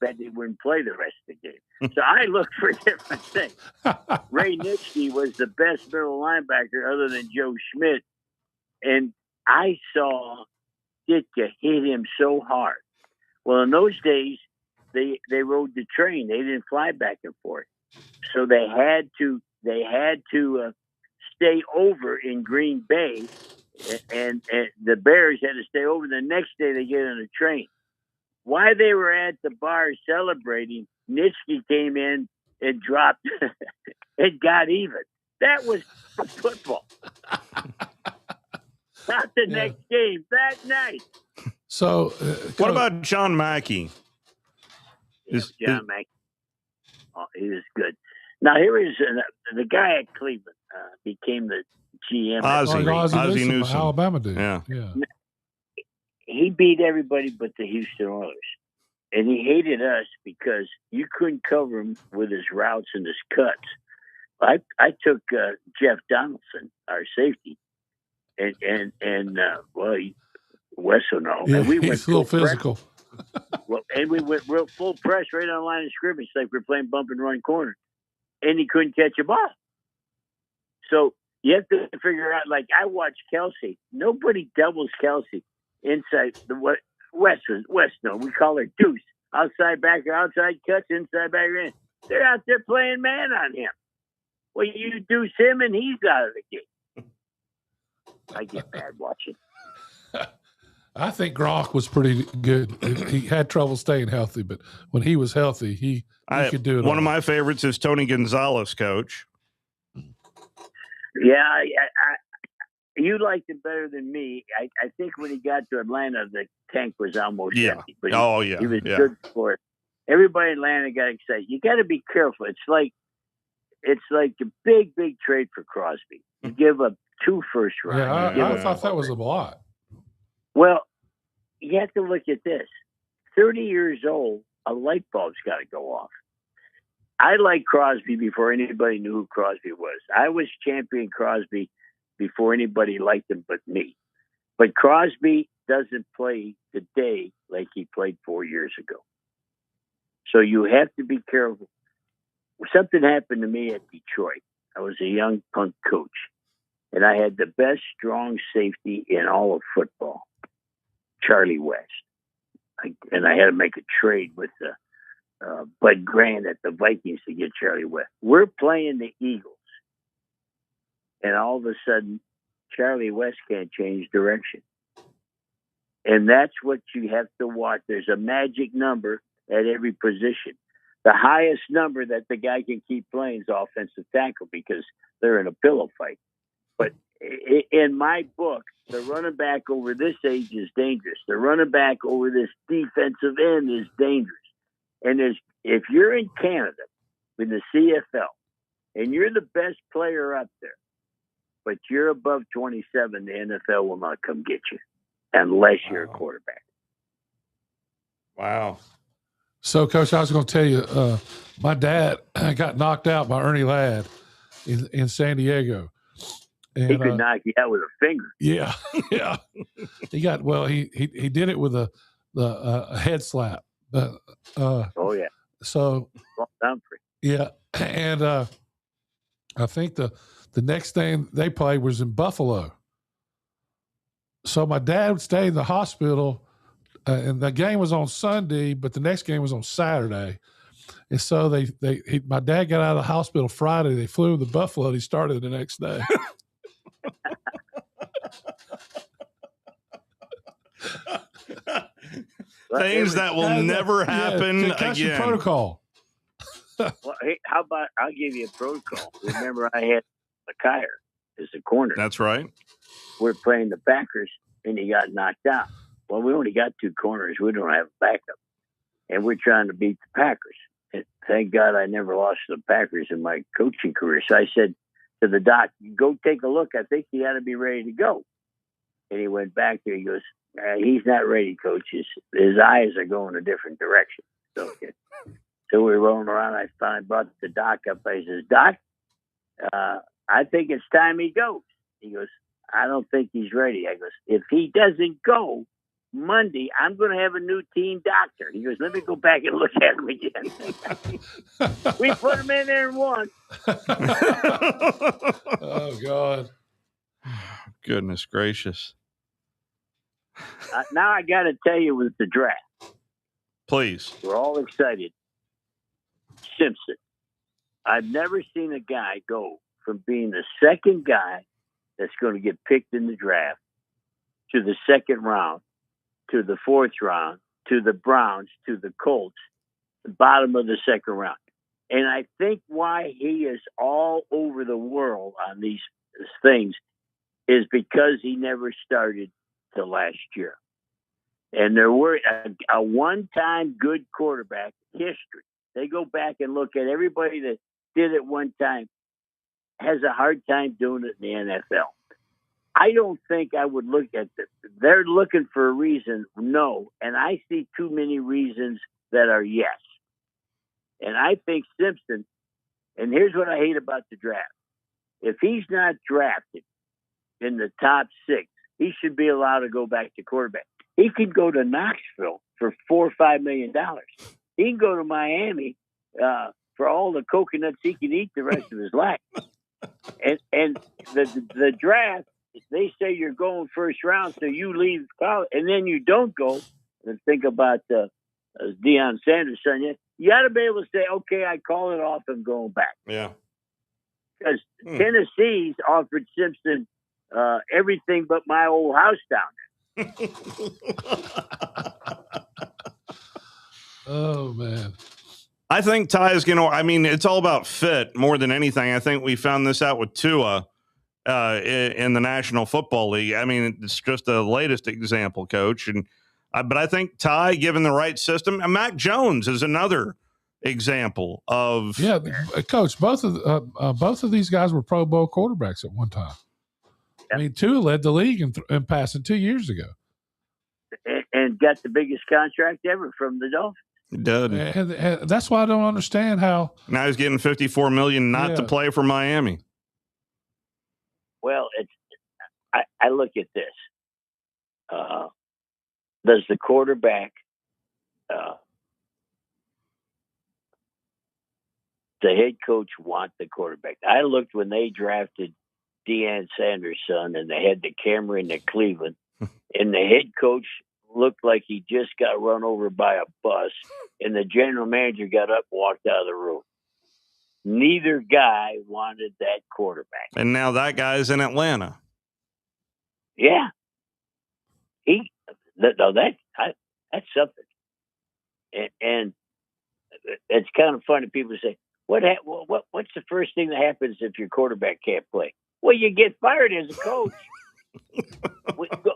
that he wouldn't play the rest of the game. So I looked for different things. Ray Nitschke was the best middle linebacker other than Joe Schmidt. And I saw Ditka hit him so hard. Well, in those days, they rode the train. They didn't fly back and forth. So they had to stay over in Green Bay, and the Bears had to stay over. The next day they get on a train. While they were at the bar celebrating, Nitschke came in and dropped and got even. That was football. Not the next game, that night.
So,
what about John Mackey?
John Mackey. Oh, he was good. Now, here is the guy at Cleveland became the GM.
Ozzie Newsome.
Alabama dude.
Yeah.
He beat everybody but the Houston Oilers. And he hated us because you couldn't cover him with his routes and his cuts. I took Jeff Donaldson, our safety, and Wes will know.
Yeah,
and we
he's a little physical.
And we went real full press right on the line of scrimmage, like we're playing bump and run corner. And he couldn't catch a ball. So you have to figure out, like I watched Kelsey. Nobody doubles Kelsey inside the West. No, we call her deuce. Outside backer, outside cuts, inside backer in. They're out there playing man on him. Well, you deuce him and he's out of the game. I get bad watching.
I think Gronk was pretty good. He had trouble staying healthy, but when he was healthy, he could do it.
One of my favorites is Tony Gonzalez, coach.
Yeah, you liked him better than me. I think when he got to Atlanta, the tank was almost empty. But he was good for it. Everybody in Atlanta got excited. You got to be careful. It's like a big trade for Crosby. You give up 2 first rounds.
Yeah, I thought that was a lot.
Well, you have to look at this. 30 years old, a light bulb's got to go off. I liked Crosby before anybody knew who Crosby was. I was champion Crosby before anybody liked him but me. But Crosby doesn't play today like he played 4 years ago. So you have to be careful. Something happened to me at Detroit. I was a young punk coach, and I had the best strong safety in all of football, Charlie West. And I had to make a trade with Bud Grant at the Vikings to get Charlie West. We're playing the Eagles, and all of a sudden, Charlie West can't change direction. And that's what you have to watch. There's a magic number at every position. The highest number that the guy can keep playing is offensive tackle because they're in a pillow fight. But in my book, the running back over this age is dangerous. The running back over this defensive end is dangerous. And if you're in Canada, in the CFL, and you're the best player up there, but you're above 27, the NFL will not come get you unless you're a quarterback.
Wow.
So, Coach, I was going to tell you, my dad got knocked out by Ernie Ladd in San Diego. And,
he could knock you out with a finger.
Yeah, yeah. He did it with a head slap.
Oh yeah.
So. Yeah, and I think the next thing they played was in Buffalo. So my dad stayed in the hospital, and the game was on Sunday, but the next game was on Saturday. And so my dad got out of the hospital Friday. They flew him to Buffalo. And he started the next day.
Things that will never happen again.
Protocol.
Well, hey, how about I'll give you a protocol. Remember, I had Kyer as a corner.
That's right.
We're playing the Packers, and he got knocked out. Well, we only got 2 corners. We don't have a backup. And we're trying to beat the Packers. And thank God I never lost to the Packers in my coaching career. So I said to the doc, go take a look. I think he ought to be ready to go. And he went back there. He goes, he's not ready, coach. His eyes are going a different direction. So we're rolling around. I finally brought the doc up. I says, Doc, I think it's time he goes. He goes, I don't think he's ready. I goes, if he doesn't go Monday, I'm going to have a new team doctor. He goes, let me go back and look at him again. We put him in there and won.
Oh, God.
Goodness gracious.
Now I got to tell you with the draft.
Please.
We're all excited. Simpson. I've never seen a guy go from being the second guy that's going to get picked in the draft to the second round, to the 4th round, to the Browns, to the Colts, the bottom of the second round. And I think why he is all over the world on these things is because he never started till last year. And there were a one-time good quarterback history. They go back and look at everybody that did it one time has a hard time doing it in the NFL. I don't think I would look at this. They're looking for a reason, no. And I see too many reasons that are yes. And I think Simpson, and here's what I hate about the draft. If he's not drafted in the top 6, he should be allowed to go back to quarterback. He could go to Knoxville for $4 or $5 million. He can go to Miami for all the coconuts he can eat the rest of his life. And the draft, they say you're going first round, so you leave college, and then you don't go. And think about Deion Sanders' son. You got to be able to say, okay, I call it off and going back.
Yeah.
Because Tennessee's offered Simpson everything but my old house down there.
Oh, man.
I think Ty is going to, I mean, it's all about fit more than anything. I think we found this out with Tua in the National Football League. I mean, it's just the latest example, Coach. But I think Ty, given the right system, and Mac Jones is another example of.
Yeah, Coach, both of these guys were Pro Bowl quarterbacks at one time. I mean, Tua led the league in passing 2 years ago.
And got the biggest contract ever from the Dolphins.
Did.
And that's why I don't understand how.
Now he's getting $54 million not to play for Miami.
Well, I look at this. Does the quarterback, the head coach, want the quarterback? I looked when they drafted Deion Sanders' son, and they had the camera in Cleveland, and the head coach looked like he just got run over by a bus, and the general manager got up and walked out of the room. Neither guy wanted that quarterback.
And now that guy's in Atlanta.
Yeah. That's something. And it's kind of funny. People say, what's the first thing that happens if your quarterback can't play? Well, you get fired as a coach.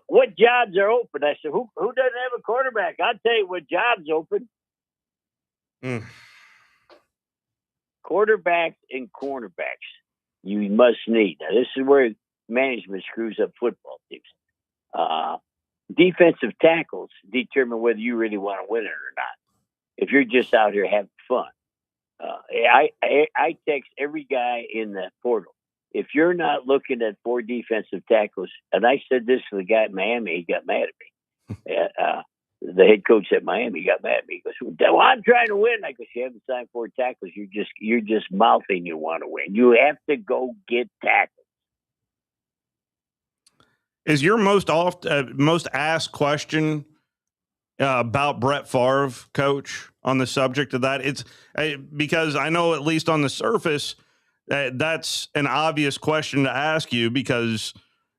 What jobs are open? I said, who doesn't have a quarterback? I'll tell you what jobs open. Quarterbacks and cornerbacks you must need. Now, this is where management screws up football teams. Defensive tackles determine whether you really want to win it or not. If you're just out here having fun. I text every guy in the portal. If you're not looking at 4 defensive tackles, and I said this to the guy at Miami, he got mad at me. The head coach at Miami got mad at me. He goes, well, I'm trying to win. I go, you haven't signed 4 tackles. You're just mouthing you want to win. You have to go get tackles.
Is your most asked question about Brett Favre, Coach, on the subject of that? It's because I know, at least on the surface, that's an obvious question to ask you, because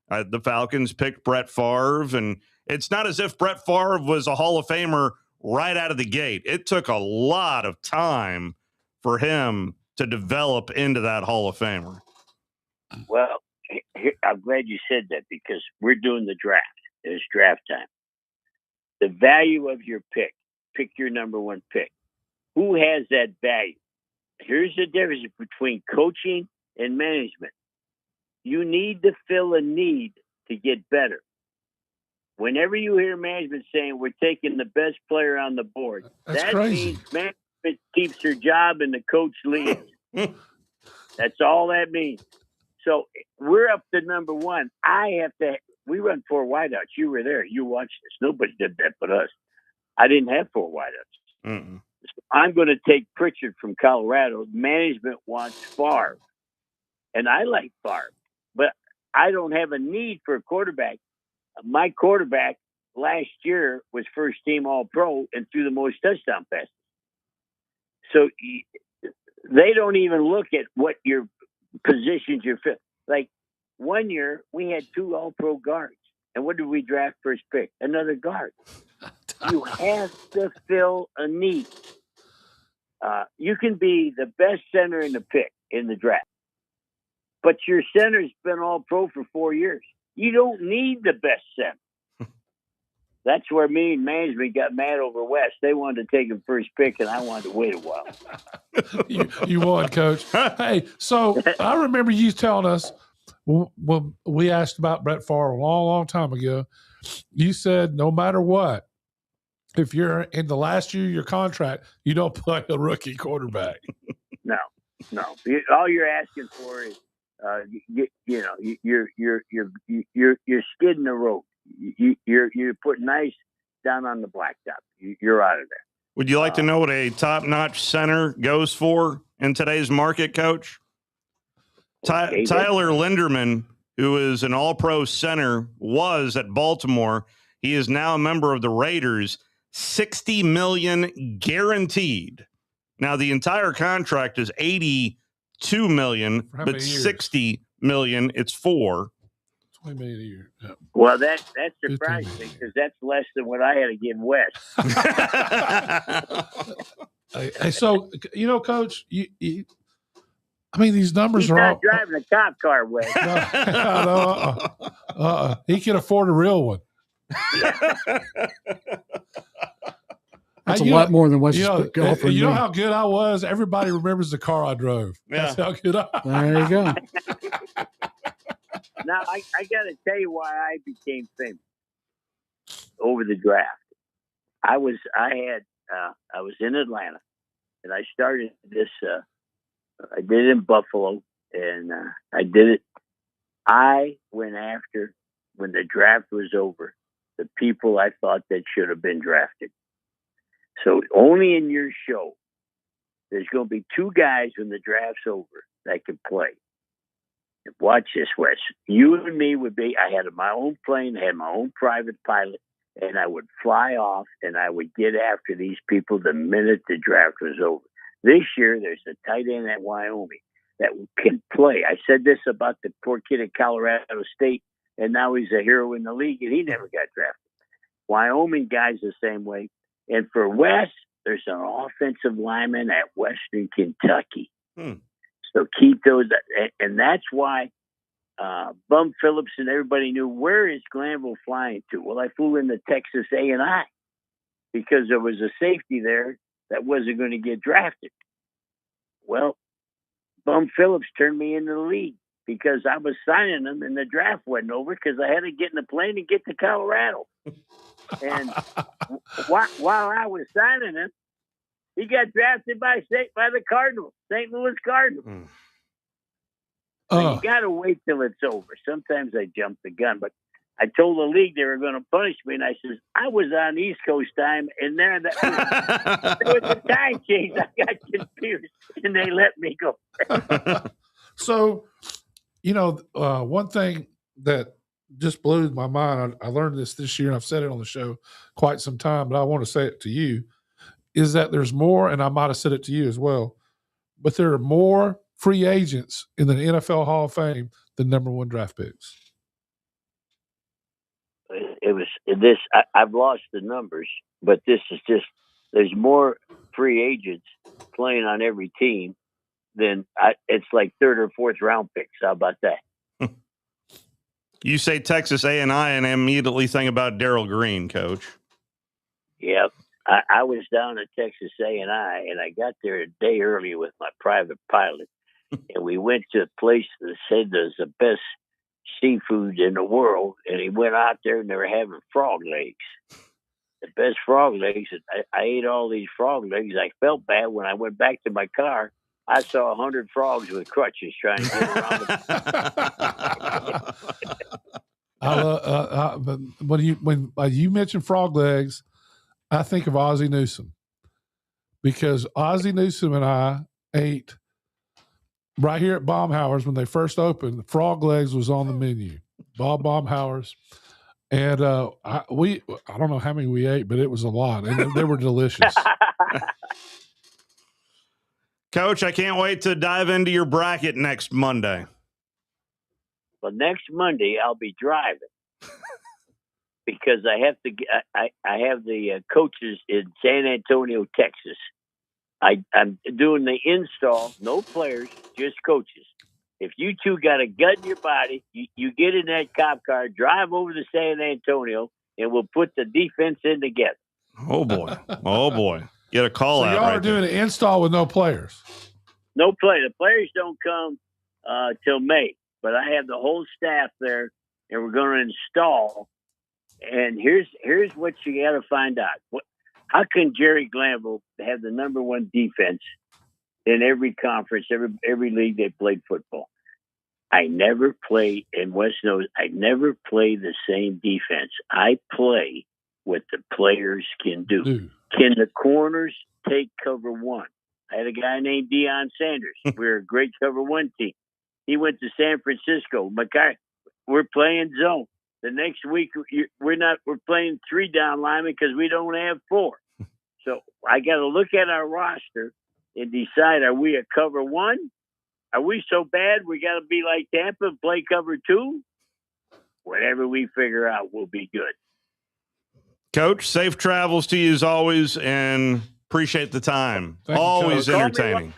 the Falcons picked Brett Favre, and it's not as if Brett Favre was a Hall of Famer right out of the gate. It took a lot of time for him to develop into that Hall of Famer.
Well, I'm glad you said that, because we're doing the draft. It's draft time. The value of your pick your number 1 pick. Who has that value? Here's the difference between coaching and management. You need to fill a need to get better. Whenever you hear management saying we're taking the best player on the board, that
crazy.
means management keeps their job and the coach leaves. That's all that means. So we're up to number 1. We run 4 wideouts. You were there. You watched this. Nobody did that but us. I didn't have 4 wideouts.
Mm-mm.
So I'm going to take Pritchard from Colorado. Management wants Favre. And I like Favre. But I don't have a need for a quarterback. My quarterback last year was first team All-Pro and threw the most touchdown passes. So they don't even look at what your positions you're fit. Like one year we had 2 All-Pro guards. And what did we draft first pick? Another guard. You have to fill a need. you can be the best center in the pick in the draft, but your center's been all pro for 4 years. You don't need the best center. That's where me and management got mad over West. They wanted to take him first pick, and I wanted to wait a while.
You won, Coach. Hey, so I remember you telling us when we asked about Brett Favre a long, long time ago, you said no matter what, if you're in the last year of your contract, you don't play a rookie quarterback.
No. All you're asking for is, you're skidding the road. You're putting ice down on the blacktop. You're out of there.
Would you like to know what a top-notch center goes for in today's market, Coach? Tyler Linderman, who is an all-pro center, was at Baltimore. He is now a member of the Raiders. $60 million guaranteed. Now the entire contract is $82 million, but $60 million. It's $4
million a year. Yeah.
Well, that surprised me because that's less than what I had to give West.
Hey, so Coach, I mean, these numbers
He's
are
not
all
driving a cop car, West.
He can afford a real one.
That's a lot more than West is offering
You know
me.
how good I was? Everybody remembers the car I drove. That's how good I
There you go.
Now, I got to tell you why I became famous over the draft. I was in Atlanta, and I started this. I did it in Buffalo, and I did it. I went after, when the draft was over, the people I thought that should have been drafted. So only in your show, there's going to be 2 guys when the draft's over that can play. And watch this, Wes. You and me would be, I had my own plane, had my own private pilot, and I would fly off and I would get after these people the minute the draft was over. This year, there's a tight end at Wyoming that can play. I said this about the poor kid at Colorado State, and now he's a hero in the league, and he never got drafted. Wyoming guys the same way. And for West, there's an offensive lineman at Western Kentucky. So keep those. And that's why Bum Phillips and everybody knew, where is Glanville flying to? Well, I flew into Texas A&I because there was a safety there that wasn't going to get drafted. Well, Bum Phillips turned me into the league because I was signing him and the draft wasn't over because I had to get in the plane and get to Colorado. And while I was signing him, he got drafted by the Cardinals, St. Louis Cardinals. So you got to wait till it's over. Sometimes I jump the gun, but I told the league they were going to punish me, and I says, I was on East Coast time, and there was a time change. I got confused, and they let me go.
So, one thing that just blew my mind, I learned this year, and I've said it on the show quite some time, but I want to say it to you, is that there's more, and I might have said it to you as well, but there are more free agents in the NFL Hall of Fame than number 1 draft picks.
It was this. I've lost the numbers, but this is just, there's more free agents playing on every team than it's like 3rd or 4th round picks. How about that?
You say Texas A&I, and I immediately think about Darrell Green, Coach.
Yep. I was down at Texas A&I, and I got there a day early with my private pilot, and we went to a place that said there's the best seafood in the world, and he went out there and they were having frog legs. The best frog legs. I ate all these frog legs. I felt bad when I went back to my car. I saw 100 frogs with crutches trying to get around them.
When you mentioned frog legs, I think of Ozzie Newsome, because Ozzie Newsome and I ate right here at Baumhauer's when they first opened. Frog legs was on the menu. Bob Baumhauer's. And I don't know how many we ate, but it was a lot, and they were delicious.
Coach, I can't wait to dive into your bracket next Monday.
Well, next Monday I'll be driving because I have to. I have the coaches in San Antonio, Texas, I'm doing the install, no players, just coaches. If you two got a gut in your body, you get in that cop car, drive over to San Antonio, and we'll put the defense in together.
Oh, boy. Oh, boy. Get a call
So
out
y'all
right
are doing an install with no players.
No play. The players don't come till May, but I have the whole staff there, and we're going to install. And here's what you got to find out. How can Jerry Glanville have the number one defense in every conference, every league they played football? I never play, and West knows, I never play the same defense. I play what the players can do. Can the corners take cover one? I had a guy named Deion Sanders. We're a great cover one team. He went to San Francisco. We're playing zone. The next week, we're playing 3 down linemen because we don't have 4. So I got to look at our roster and decide, are we a cover one? Are we so bad we got to be like Tampa and play cover 2? Whatever we figure out will be good.
Coach, safe travels to you as always, and appreciate the time. Always entertaining.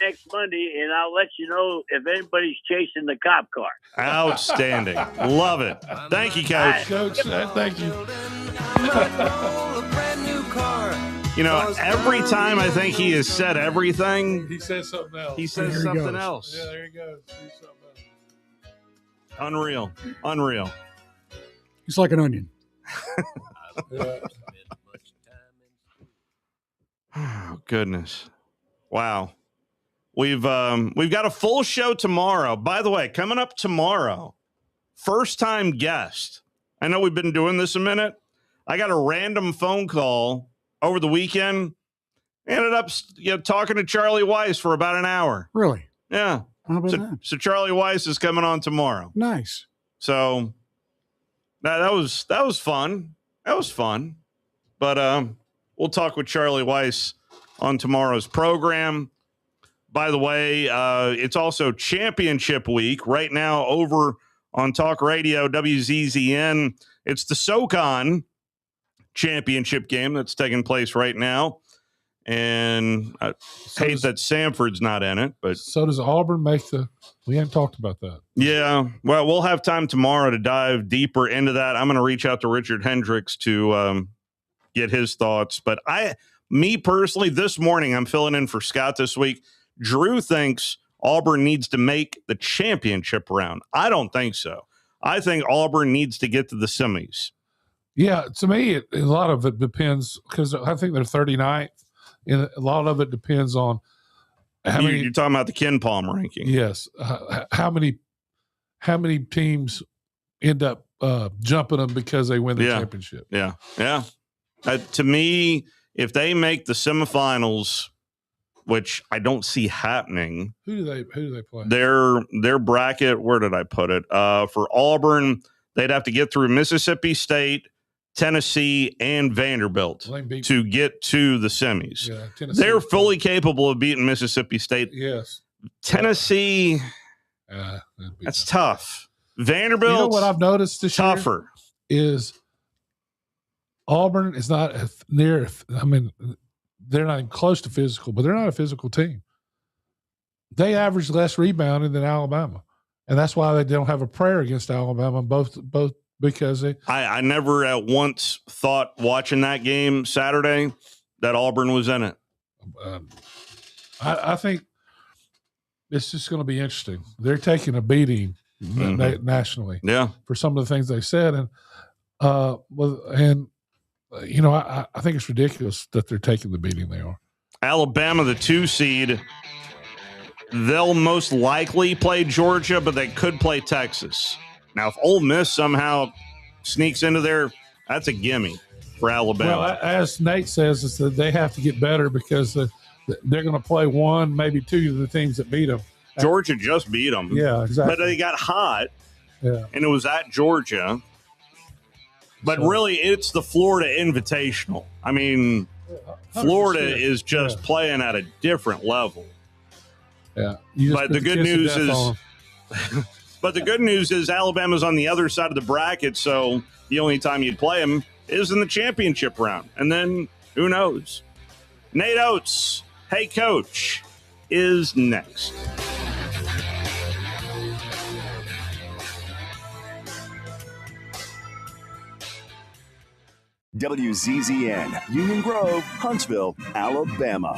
Next Monday, and I'll let you know if anybody's chasing the cop car.
Outstanding. Love it. Thank you, Coach.
Coach, thank you.
You know, every time I think he has said everything,
he says something else.
He says something else.
Yeah, there he goes.
Unreal. Unreal.
He's like an onion.
Oh, goodness. Wow. We've got a full show tomorrow. By the way, coming up tomorrow, first-time guest. I know we've been doing this a minute. I got a random phone call over the weekend. Ended up talking to Charlie Weiss for about an hour.
Really?
Yeah.
How about that?
So Charlie Weiss is coming on tomorrow.
Nice.
So that was fun. That was fun. But we'll talk with Charlie Weiss on tomorrow's program. By the way, it's also championship week right now over on Talk Radio, WZZN. It's the SoCon championship game that's taking place right now. And I hate that Samford's not in it, but
so does Auburn make we haven't talked about that.
Yeah. Well, we'll have time tomorrow to dive deeper into that. I'm going to reach out to Richard Hendricks to get his thoughts. But me personally, this morning, I'm filling in for Scott this week. Drew thinks Auburn needs to make the championship round. I don't think so. I think Auburn needs to get to the semis.
Yeah, to me, a lot of it depends because I think they're 39th. And a lot of it depends on how many.
You're talking about the Ken Palm ranking.
Yes. How many teams end up jumping them because they win the championship?
Yeah. Yeah. To me, if they make the semifinals, which I don't see happening.
Who do they play?
Their bracket, where did I put it? For Auburn, they'd have to get through Mississippi State, Tennessee, and Vanderbilt to get to the semis.
Yeah,
they're fully capable of beating Mississippi State.
Yes.
Tennessee, that's tough. Vanderbilt,
you know what I've noticed this
tougher
year is Auburn is not near. I mean, they're not even close to physical, but they're not a physical team. They average less rebounding than Alabama, and that's why they don't have a prayer against Alabama. Both because
I never at once thought watching that game Saturday that Auburn was in it.
I think it's just going to be interesting. They're taking a beating nationally, for some of the things they said, and I think it's ridiculous that they're taking the beating they are.
Alabama, the 2 seed, they'll most likely play Georgia, but they could play Texas. Now, if Ole Miss somehow sneaks into there, that's a gimme for Alabama.
Well, as Nate says, is that they have to get better because they're going to play 1, maybe 2 of the teams that beat them.
Georgia just beat them.
Yeah, exactly.
But they got hot,
and
it was at Georgia. But really, it's the Florida Invitational. I mean, 100%. Florida is just playing at a different level.
Yeah.
But the good news is but the good news is Alabama's on the other side of the bracket, so the only time you'd play them is in the championship round. And then who knows? Nate Oates, Hey Coach is next.
WZZN, Union Grove, Huntsville, Alabama.